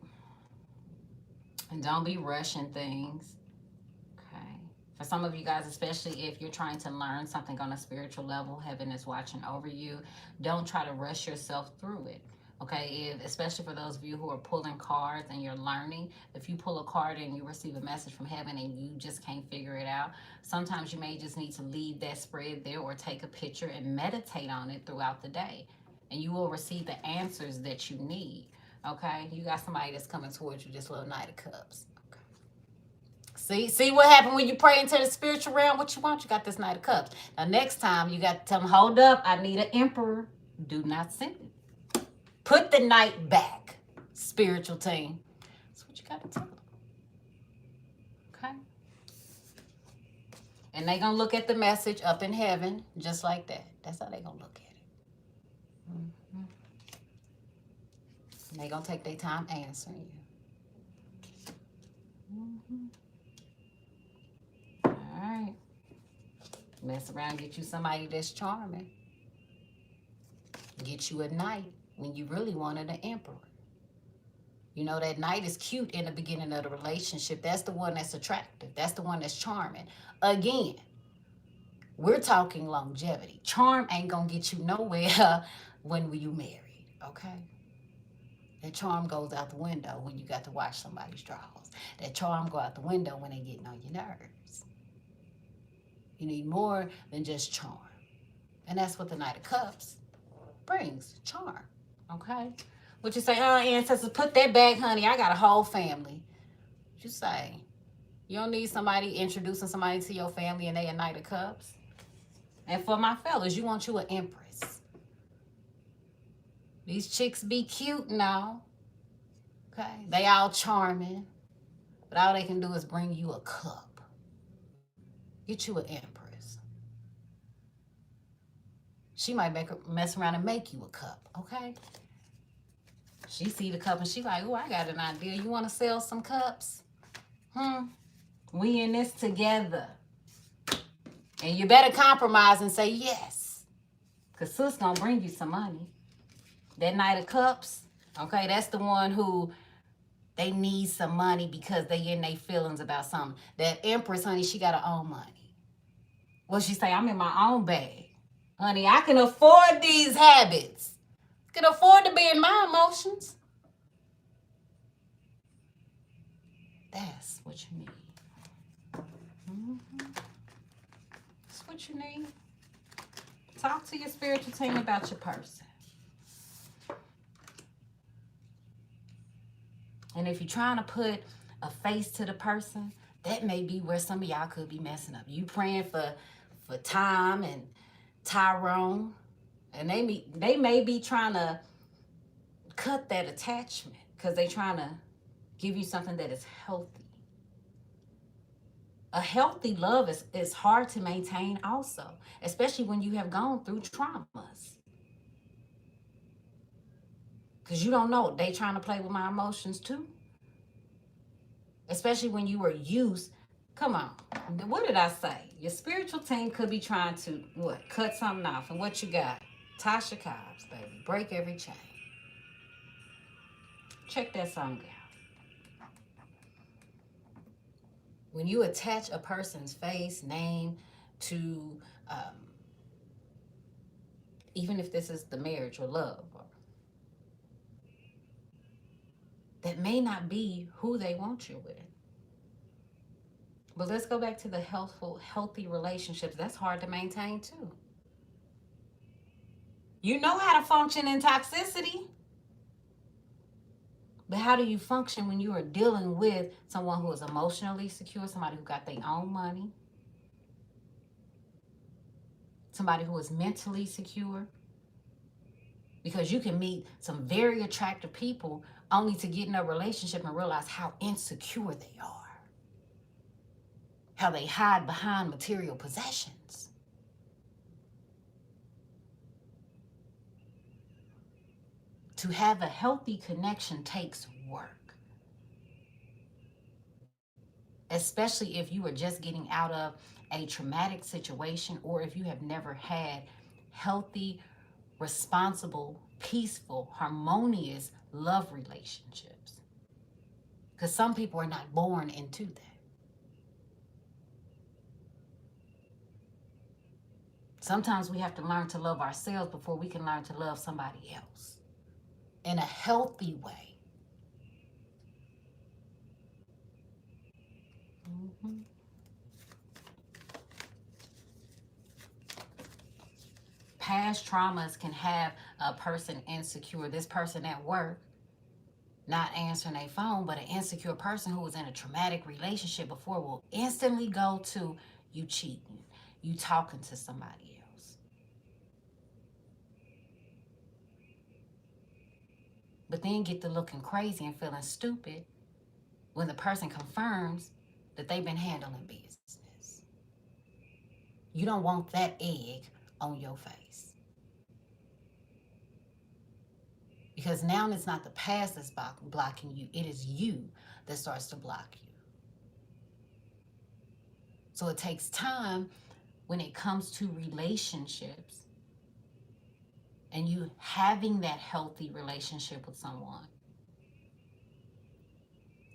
And don't be rushing things, okay? For some of you guys, especially if you're trying to learn something on a spiritual level, heaven is watching over you. Don't try to rush yourself through it. Okay, especially for those of you who are pulling cards and you're learning, if you pull a card and you receive a message from heaven and you just can't figure it out, sometimes you may just need to leave that spread there or take a picture and meditate on it throughout the day. And you will receive the answers that you need. Okay, you got somebody that's coming towards you, this little Knight of Cups. Okay. See what happened when you pray into the spiritual realm? What you want? You got this Knight of Cups. Now, next time, you got to tell them, hold up, I need an Emperor. Do not send it. Put the Knight back, spiritual team. That's what you got to tell them. Okay? And they going to look at the message up in heaven just like that. That's how they going to look at it. Mm-hmm. And they going to take their time answering you. Mm-hmm. All right. Mess around, get you somebody that's charming. Get you a knight when you really wanted an emperor. You know, that knight is cute in the beginning of the relationship. That's the one that's attractive. That's the one that's charming. Again, we're talking longevity. Charm ain't gonna get you nowhere when you married, okay? That charm goes out the window when you got to watch somebody's draws. That charm go out the window when they getting on your nerves. You need more than just charm. And that's what the Knight of Cups brings, charm, okay? What you say, ancestors, put that back, honey. I got a whole family. What you say? You don't need somebody introducing somebody to your family and they a Knight of Cups. And for my fellas, you want you an Empress. These chicks be cute now, okay? They all charming, but all they can do is bring you a cup. Get you an Empress. She might mess around and make you a cup, okay? She see the cup and she like, oh, I got an idea. You want to sell some cups? We in this together. And you better compromise and say yes. Because sis going to bring you some money. That Knight of Cups, okay, that's the one who they need some money because they in their feelings about something. That Empress, honey, she got her own money. What she say? I'm in my own bag. Honey, I can afford these habits. I can afford to be in my emotions. That's what you need. That's what you need. Talk to your spiritual team about your person. And if you're trying to put a face to the person, that may be where some of y'all could be messing up. You praying for Tom and Tyrone, and they may be trying to cut that attachment because they trying to give you something that is healthy. A healthy love is hard to maintain also, especially when you have gone through traumas. Because you don't know, they trying to play with my emotions too. Especially when you were used. Come on. What did I say? Your spiritual team could be trying to, what? Cut something off. And what you got? Tasha Cobbs, baby. Break every chain. Check that song out. When you attach a person's face, name to, even if this is the marriage or love, that may not be who they want you with. But let's go back to the healthy relationships. That's hard to maintain too. You know how to function in toxicity. But how do you function when you are dealing with someone who is emotionally secure, somebody who got their own money, somebody who is mentally secure, because you can meet some very attractive people only to get in a relationship and realize how insecure they are, how they hide behind material possessions. To have a healthy connection takes work, especially if you are just getting out of a traumatic situation, or if you have never had healthy, responsible, peaceful, harmonious love relationships. Because some people are not born into that. Sometimes we have to learn to love ourselves before we can learn to love somebody else in a healthy way. Mm-hmm. Past traumas can have a person insecure. This person at work not answering their phone, but an insecure person who was in a traumatic relationship before will instantly go to you cheating, you talking to somebody else. But then get to looking crazy and feeling stupid when the person confirms that they've been handling business. You don't want that egg on your face. Because now it's not the past that's blocking you, it is you that starts to block you. So it takes time when it comes to relationships and you having that healthy relationship with someone,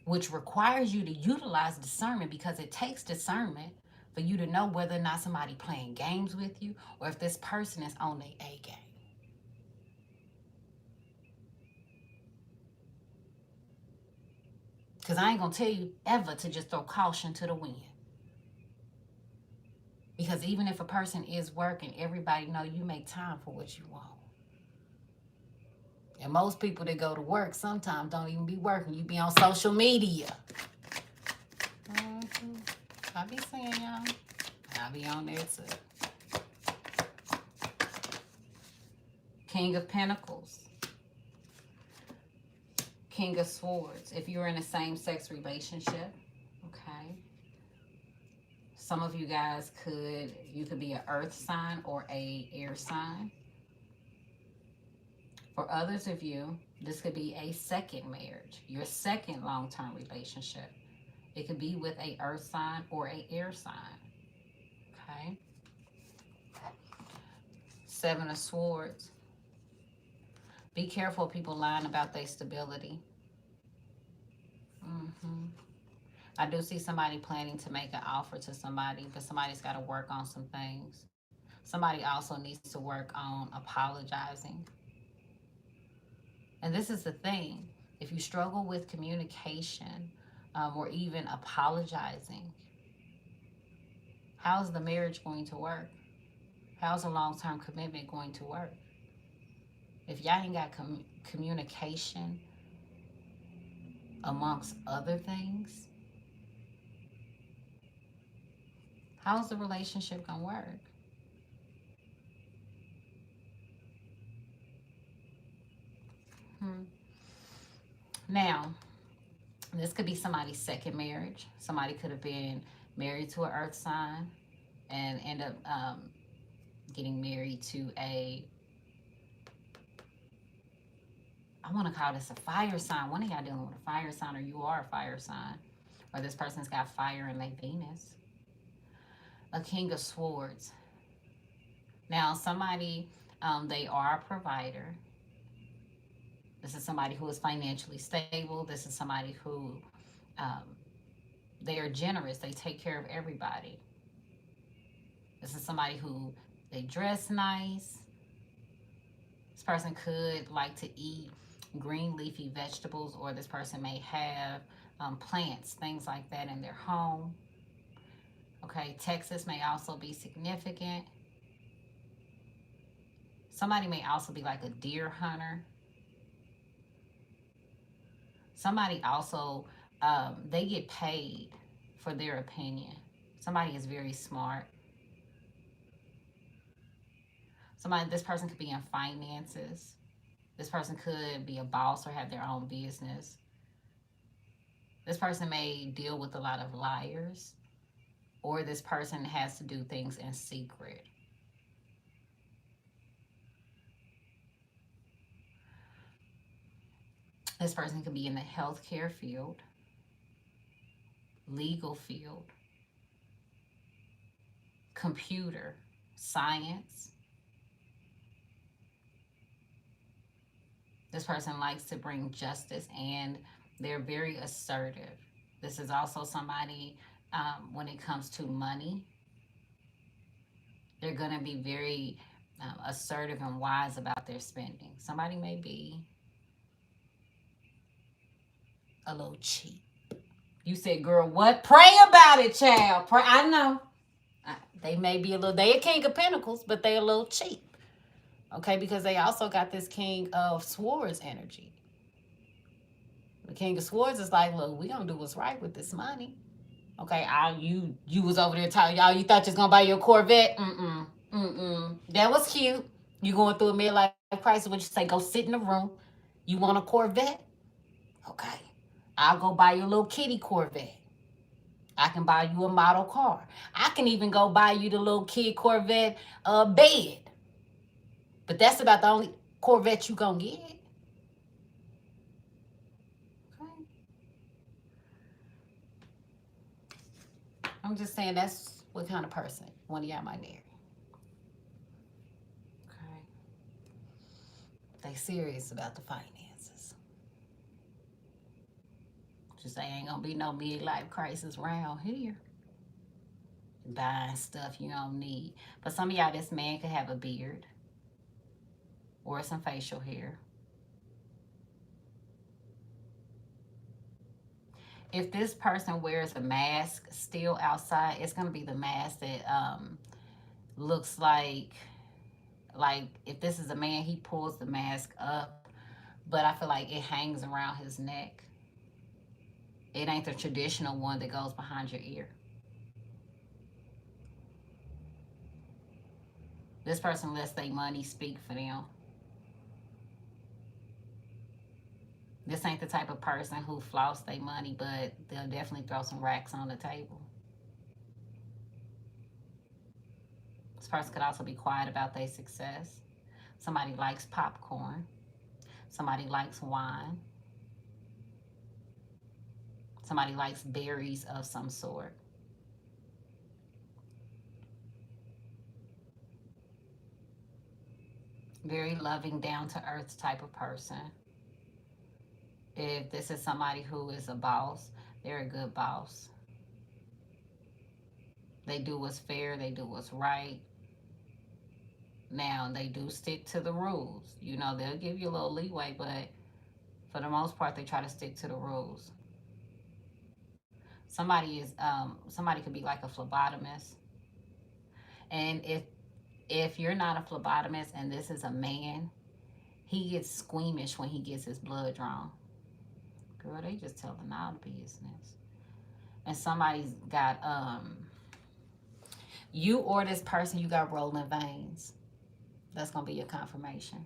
which requires you to utilize discernment, because it takes discernment for you to know whether or not somebody playing games with you or if this person is on their A game. Because I ain't going to tell you ever to just throw caution to the wind. Because even if a person is working, everybody know you make time for what you want. And most people that go to work sometimes don't even be working. You be on social media. Mm-hmm. I be seeing y'all. I be on there too. King of Pentacles. King of Swords. If you're in a same-sex relationship, okay. Some of you guys you could be an earth sign or a air sign. For others of you, this could be a second marriage, your second long-term relationship. It could be with a earth sign or a air sign. Okay. Seven of Swords. Be careful of people lying about their stability. Mm-hmm. I do see somebody planning to make an offer to somebody, but somebody's got to work on some things. Somebody also needs to work on apologizing. And this is the thing. If you struggle with communication or even apologizing, how's the marriage going to work? How's a long-term commitment going to work? If y'all ain't got communication amongst other things, how's the relationship going to work? Now, this could be somebody's second marriage. Somebody could have been married to an earth sign and end up getting married to I want to call this a fire sign. One of y'all dealing with a fire sign, or you are a fire sign, or this person's got fire in their Venus. A King of Swords. Now, somebody, they are a provider. This is somebody who is financially stable. This is somebody who, um, they are generous. They take care of everybody. This is somebody who, they dress nice. This person could like to eat green leafy vegetables, or this person may have plants, things like that in their home. Okay, Texas may also be significant. Somebody may also be like a deer hunter. Somebody also, they get paid for their opinion. Somebody is very smart. This person could be in finances. This person could be a boss or have their own business. This person may deal with a lot of liars, or this person has to do things in secret. This person could be in the healthcare field, legal field, computer, science. This person likes to bring justice and they're very assertive. This is also somebody, when it comes to money, they're going to be very assertive and wise about their spending. Somebody may be a little cheap. You said, girl, what? Pray about it, child. Pray. I know. They may be a little, they a king of pentacles, but they a little cheap. Okay, because they also got this king of swords energy. The king of swords is like, look, we gonna do what's right with this money. Okay, you was over there telling y'all you thought you was gonna buy your Corvette. That was cute. You going through a midlife crisis? What you say? Go sit in the room. You want a Corvette? Okay, I'll go buy you a little kitty Corvette. I can buy you a model car. I can even go buy you the little kid Corvette bed. But that's about the only Corvette you gonna get. Okay. I'm just saying that's what kind of person one of y'all might marry. Okay. They serious about the finances. Just say ain't gonna be no midlife crisis around here. Buying stuff you don't need. But some of y'all, this man could have a beard or some facial hair. If this person wears a mask still outside, it's going to be the mask that looks like if this is a man, he pulls the mask up, but I feel like it hangs around his neck. It ain't the traditional one that goes behind your ear. This person lets their money speak for them. This ain't the type of person who floss their money, but they'll definitely throw some racks on the table. This person could also be quiet about their success. Somebody likes popcorn. Somebody likes wine. Somebody likes berries of some sort. Very loving, down-to-earth type of person. If this is somebody who is a boss, they're a good boss. They do what's fair. They do what's right. Now, they do stick to the rules. You know, they'll give you a little leeway, but for the most part, they try to stick to the rules. Somebody could be like a phlebotomist. And if you're not a phlebotomist and this is a man, he gets squeamish when he gets his blood drawn. Girl, they just telling all the business. And somebody's got you or this person, you got rolling veins. That's gonna be your confirmation.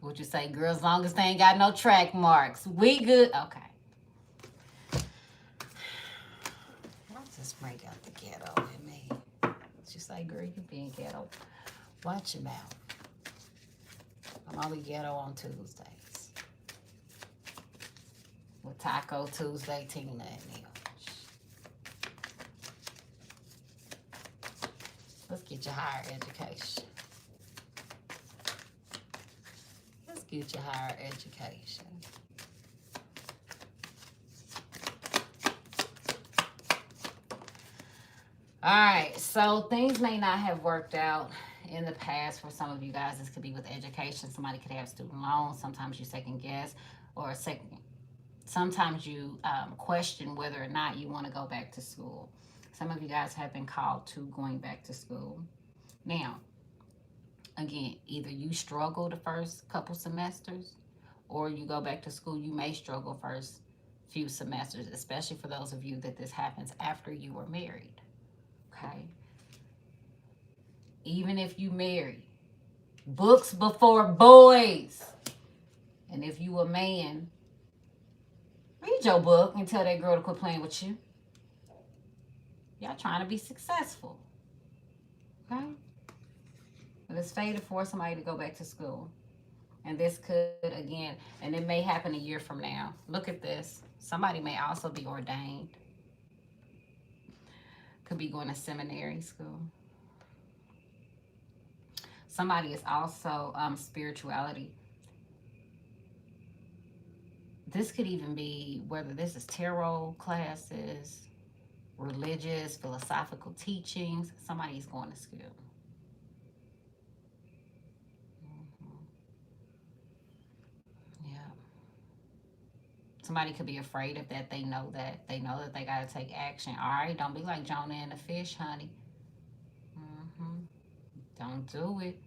What you say, girl? As long as they ain't got no track marks, we good. Okay. Let's just bring out the ghetto in me. What you say, girl? You being ghetto? Watch your mouth. I'm only ghetto on Tuesdays. With Taco Tuesday, Tina and Neil. Let's get your higher education. Let's get your higher education. All right, so things may not have worked out in the past for some of you guys. This could be with education. Somebody could have student loans. Sometimes you second guess or sometimes you question whether or not you want to go back to school. Some of you guys have been called to going back to school. Now, again, either you struggle the first couple semesters or you go back to school. You may struggle first few semesters, especially for those of you that this happens after you were married. Okay? Even if you marry, Books before boys. And if you a man, read your book and tell that girl to quit playing with you. Y'all trying to be successful. Okay? But it's fated for somebody to go back to school. And this could, again, and it may happen a year from now. Look at this. Somebody may also be ordained. Could be going to seminary school. Somebody is also spirituality. This could even be whether this is tarot classes, religious, philosophical teachings. Somebody's going to school. Yeah. Somebody could be afraid of that. They know that. They know that they got to take action. All right, don't be like Jonah and the fish, honey. Mm-hmm. Don't do it.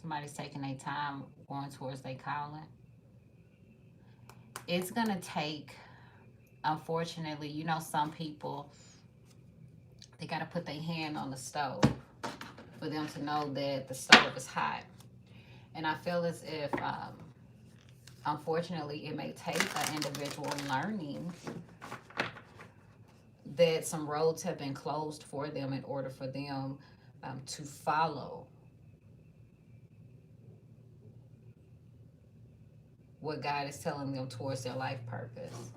Somebody's taking their time going towards their calling. It's going to take, unfortunately, you know, some people, they got to put their hand on the stove for them to know that the stove is hot. And I feel as if, unfortunately, it may take an individual learning that some roads have been closed for them in order for them to follow what God is telling them towards their life purpose.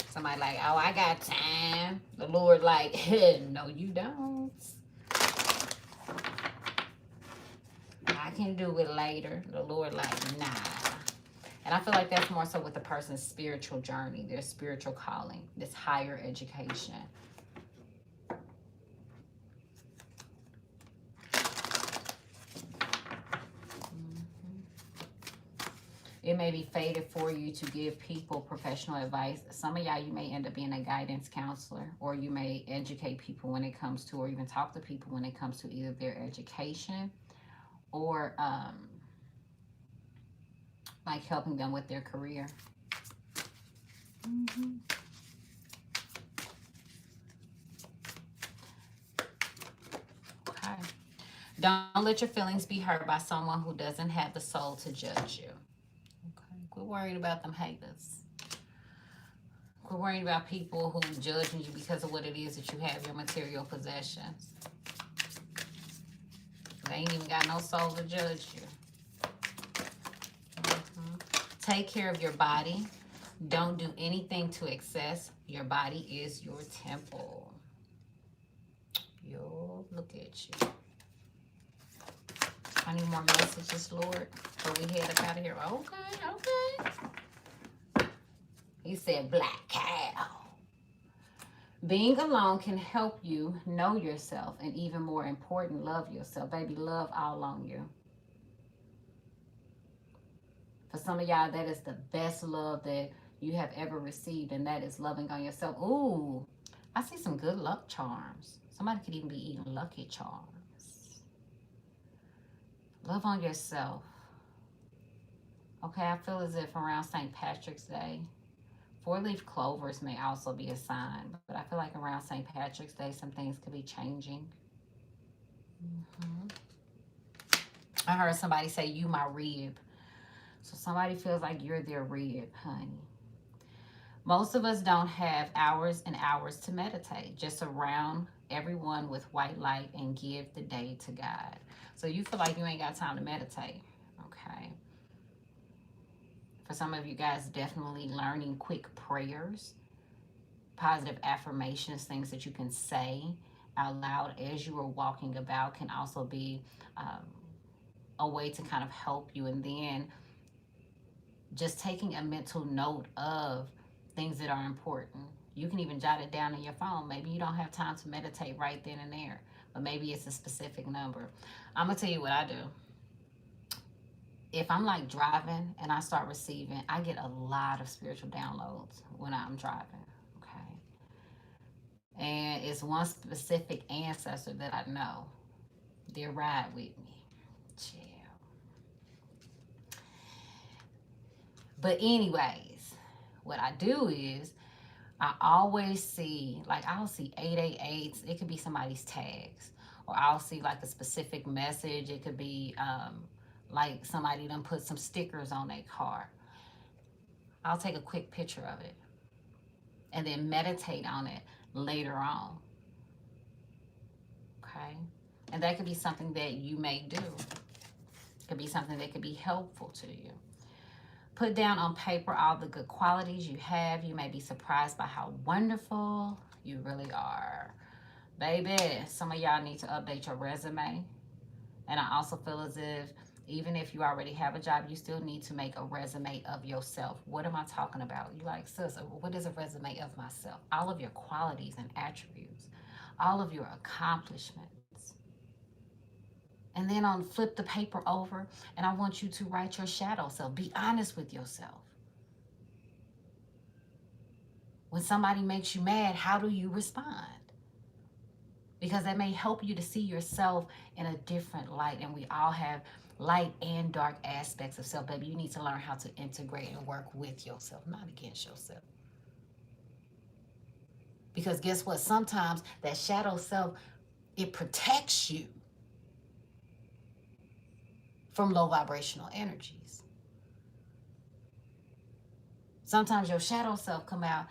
Somebody like, oh, I got time. The Lord like, no, you don't. I can do it later. The Lord like, nah. And I feel like that's more so with the person's spiritual journey, their spiritual calling, this higher education. It may be fated for you to give people professional advice. Some of y'all, you may end up being a guidance counselor, or you may educate people when it comes to, or even talk to people when it comes to either their education or like helping them with their career. Mm-hmm. Okay. Don't let your feelings be hurt by someone who doesn't have the soul to judge you. Okay. Quit worrying about them haters. Quit worrying about people who judging you because of what it is that you have, your material possessions. They ain't even got no soul to judge you. Mm-hmm. Take care of your body. Don't do anything to excess. Your body is your temple. Yo, look at you. I need more messages, Lord, before we head up out of here. Okay, okay. He said black cow. Being alone can help you know yourself, and even more important, love yourself. Baby, love all on you. For some of y'all, that is the best love that you have ever received, and that is loving on yourself. Ooh, I see some good luck charms. Somebody could even be eating Lucky Charms. Love on yourself. Okay, I feel as if around St. Patrick's Day, 4-leaf clovers may also be a sign, but I feel like around St. Patrick's Day, some things could be changing. Mm-hmm. I heard somebody say, you my rib. So somebody feels like you're their rib, honey. Most of us don't have hours and hours to meditate. Just surround everyone with white light and give the day to God. So you feel like you ain't got time to meditate, okay? For some of you guys, definitely learning quick prayers, positive affirmations, things that you can say out loud as you are walking about can also be a way to kind of help you. And then just taking a mental note of things that are important. You can even jot it down in your phone. Maybe you don't have time to meditate right then and there, but maybe it's a specific number. I'm going to tell you what I do. If I'm like driving and I start receiving, I get a lot of spiritual downloads when I'm driving, okay? And it's one specific ancestor that I know. They'll ride with me. Chill. But anyways, what I do is I always see, like, I'll see 888s. It could be somebody's tags. Or I'll see, like, a specific message. It could be, like, somebody done put some stickers on their car. I'll take a quick picture of it and then meditate on it later on. Okay? And that could be something that you may do. It could be something that could be helpful to you. Put down on paper all the good qualities you have. You may be surprised by how wonderful you really are. Baby, some of y'all need to update your resume. And I also feel as if even if you already have a job, you still need to make a resume of yourself. What am I talking about? You like, sis, what is a resume of myself? All of your qualities and attributes, all of your accomplishments. And then on flip the paper over, and I want you to write your shadow self. Be honest with yourself. When somebody makes you mad, how do you respond? Because that may help you to see yourself in a different light. And we all have light and dark aspects of self. Baby, you need to learn how to integrate and work with yourself, not against yourself. Because guess what? Sometimes that shadow self, it protects you from low vibrational energies. Sometimes your shadow self come out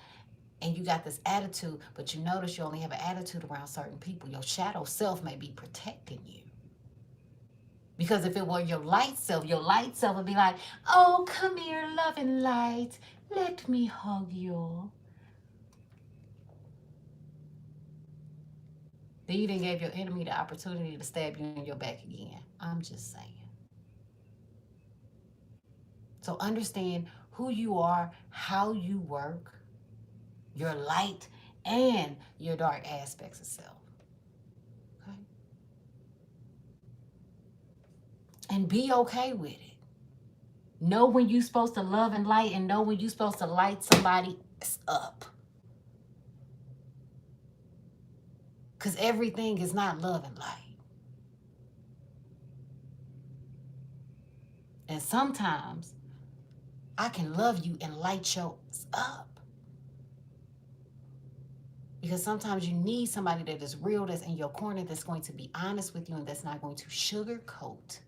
and you got this attitude, but you notice you only have an attitude around certain people. Your shadow self may be protecting you. Because if it were your light self would be like, oh, come here, love and light. Let me hug you. Then you didn't give your enemy the opportunity to stab you in your back again. I'm just saying. So understand who you are, how you work, your light and your dark aspects of self. Okay? And be okay with it. Know when you're supposed to love and light, and know when you're supposed to light somebody up. Because everything is not love and light. And sometimes I can love you and light yours up. Because sometimes you need somebody that is real, that's in your corner, that's going to be honest with you, and that's not going to sugarcoat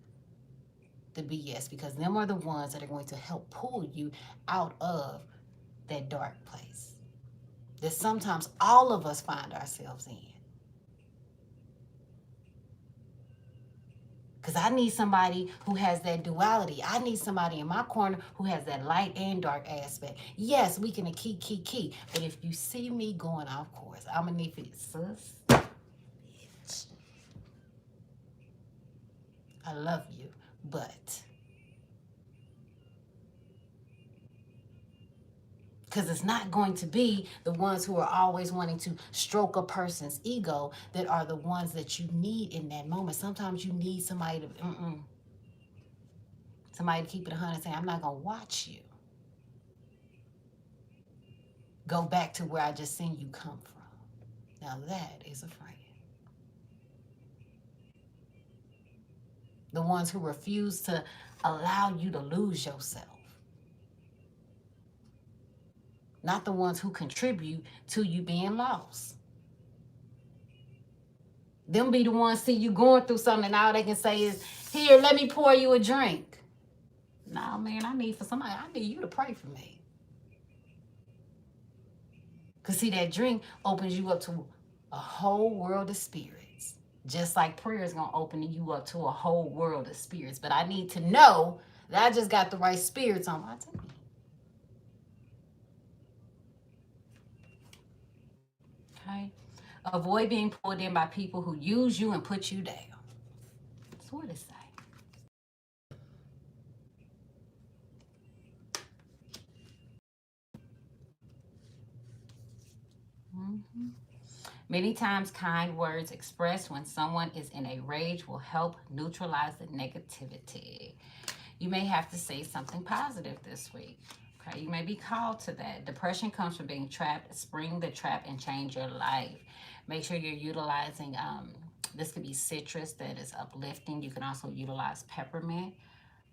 the BS. Because them are the ones that are going to help pull you out of that dark place that sometimes all of us find ourselves in. Because I need somebody who has that duality. I need somebody in my corner who has that light and dark aspect. Yes, we can key. But if you see me going off course, I'm going to need for you, sis. Bitch. I love you, but. Because it's not going to be the ones who are always wanting to stroke a person's ego that are the ones that you need in that moment. Sometimes you need somebody to, somebody to keep it 100 and say, I'm not going to watch you go back to where I just seen you come from. Now that is a friend. The ones who refuse to allow you to lose yourself. Not the ones who contribute to you being lost. Them be the ones see you going through something and all they can say is, here, let me pour you a drink. Nah, man, I need you to pray for me. Because see, that drink opens you up to a whole world of spirits. Just like prayer is going to open you up to a whole world of spirits. But I need to know that I just got the right spirits on my team. Okay? Avoid being pulled in by people who use you and put you down. That's what it say. Many times, kind words expressed when someone is in a rage will help neutralize the negativity. You may have to say something positive this week. Okay, you may be called to that. Depression comes from being trapped. Spring the trap and change your life. Make sure you're utilizing, this could be citrus that is uplifting. You can also utilize peppermint.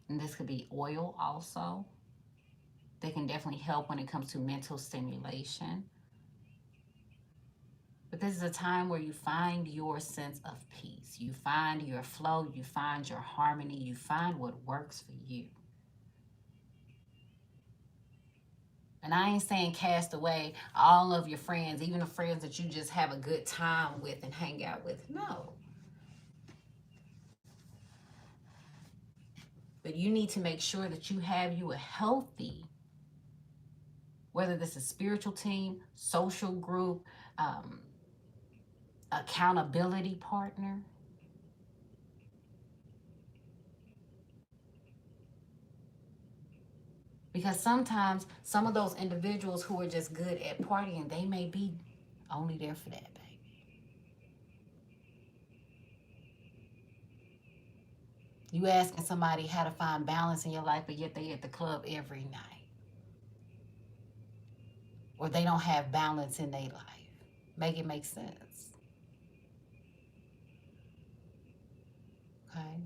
And this could be oil also. They can definitely help when it comes to mental stimulation. But this is a time where you find your sense of peace. You find your flow. You find your harmony. You find what works for you. And I ain't saying cast away all of your friends, even the friends that you just have a good time with and hang out with. No. But you need to make sure that you have you a healthy, whether this is spiritual team, social group, accountability partner. Because sometimes some of those individuals who are just good at partying, they may be only there for that, baby. You asking somebody how to find balance in your life, but yet they at the club every night. Or they don't have balance in their life. Make it make sense. Okay.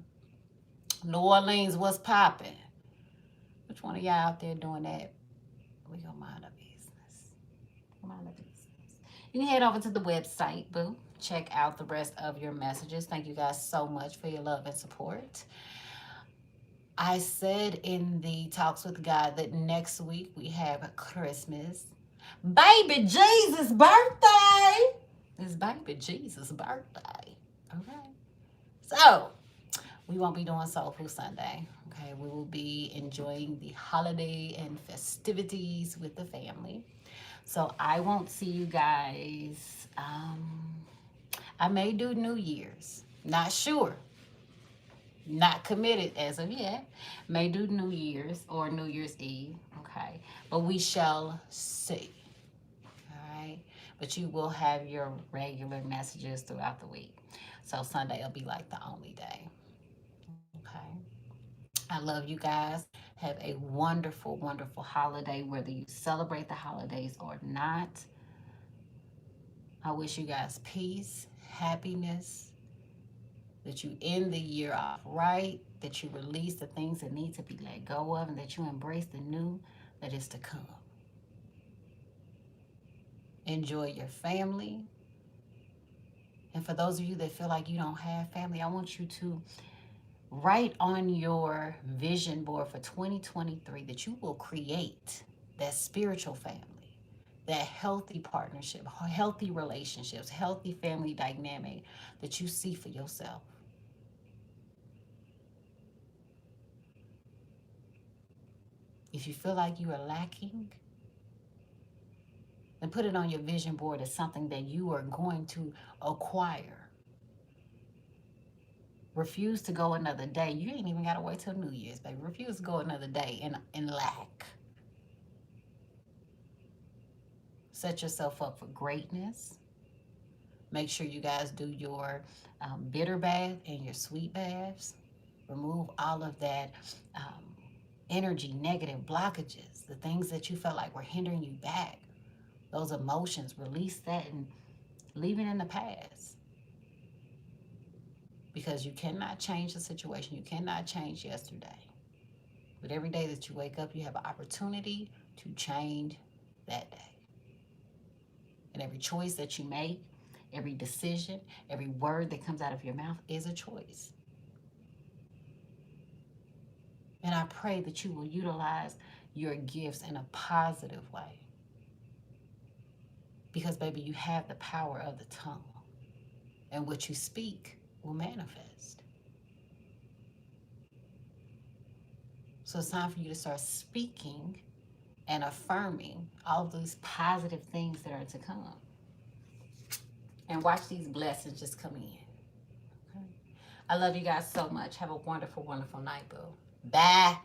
New Orleans, what's popping? Which one of y'all out there doing that? We gonna mind our business. Mind our business. You can head over to the website, boo. Check out the rest of your messages. Thank you guys so much for your love and support. I said in the Talks with God that next week we have Christmas. Baby Jesus' birthday. It's baby Jesus' birthday. Okay. So, we won't be doing Soul Food Sunday. Okay. We will be enjoying the holiday and festivities with the family. So, I won't see you guys. I may do New Year's. Not sure. Not committed as of yet. May do New Year's or New Year's Eve. Okay. But we shall see. All right. But you will have your regular messages throughout the week. So Sunday will be like the only day. Okay. I love you guys. Have a wonderful, wonderful holiday, whether you celebrate the holidays or not. I wish you guys peace, happiness, that you end the year off right, that you release the things that need to be let go of, and that you embrace the new that is to come. Enjoy your family. And for those of you that feel like you don't have family, I want you to write on your vision board for 2023 that you will create that spiritual family, that healthy partnership, healthy relationships, healthy family dynamic that you see for yourself. If you feel like you are lacking, then put it on your vision board as something that you are going to acquire. Refuse to go another day. You ain't even got to wait till New Year's, baby. Refuse to go another day in lack. Set yourself up for greatness. Make sure you guys do your bitter bath and your sweet baths. Remove all of that energy, negative blockages, the things that you felt like were hindering you back. Those emotions, release that and leave it in the past. Because you cannot change the situation. You cannot change yesterday. But every day that you wake up, you have an opportunity to change that day. And every choice that you make, every decision, every word that comes out of your mouth is a choice. And I pray that you will utilize your gifts in a positive way. Because, baby, you have the power of the tongue. And what you speak will manifest. So it's time for you to start speaking and affirming all of these positive things that are to come. And watch these blessings just come in. Okay? I love you guys so much. Have a wonderful, wonderful night, boo. Bye.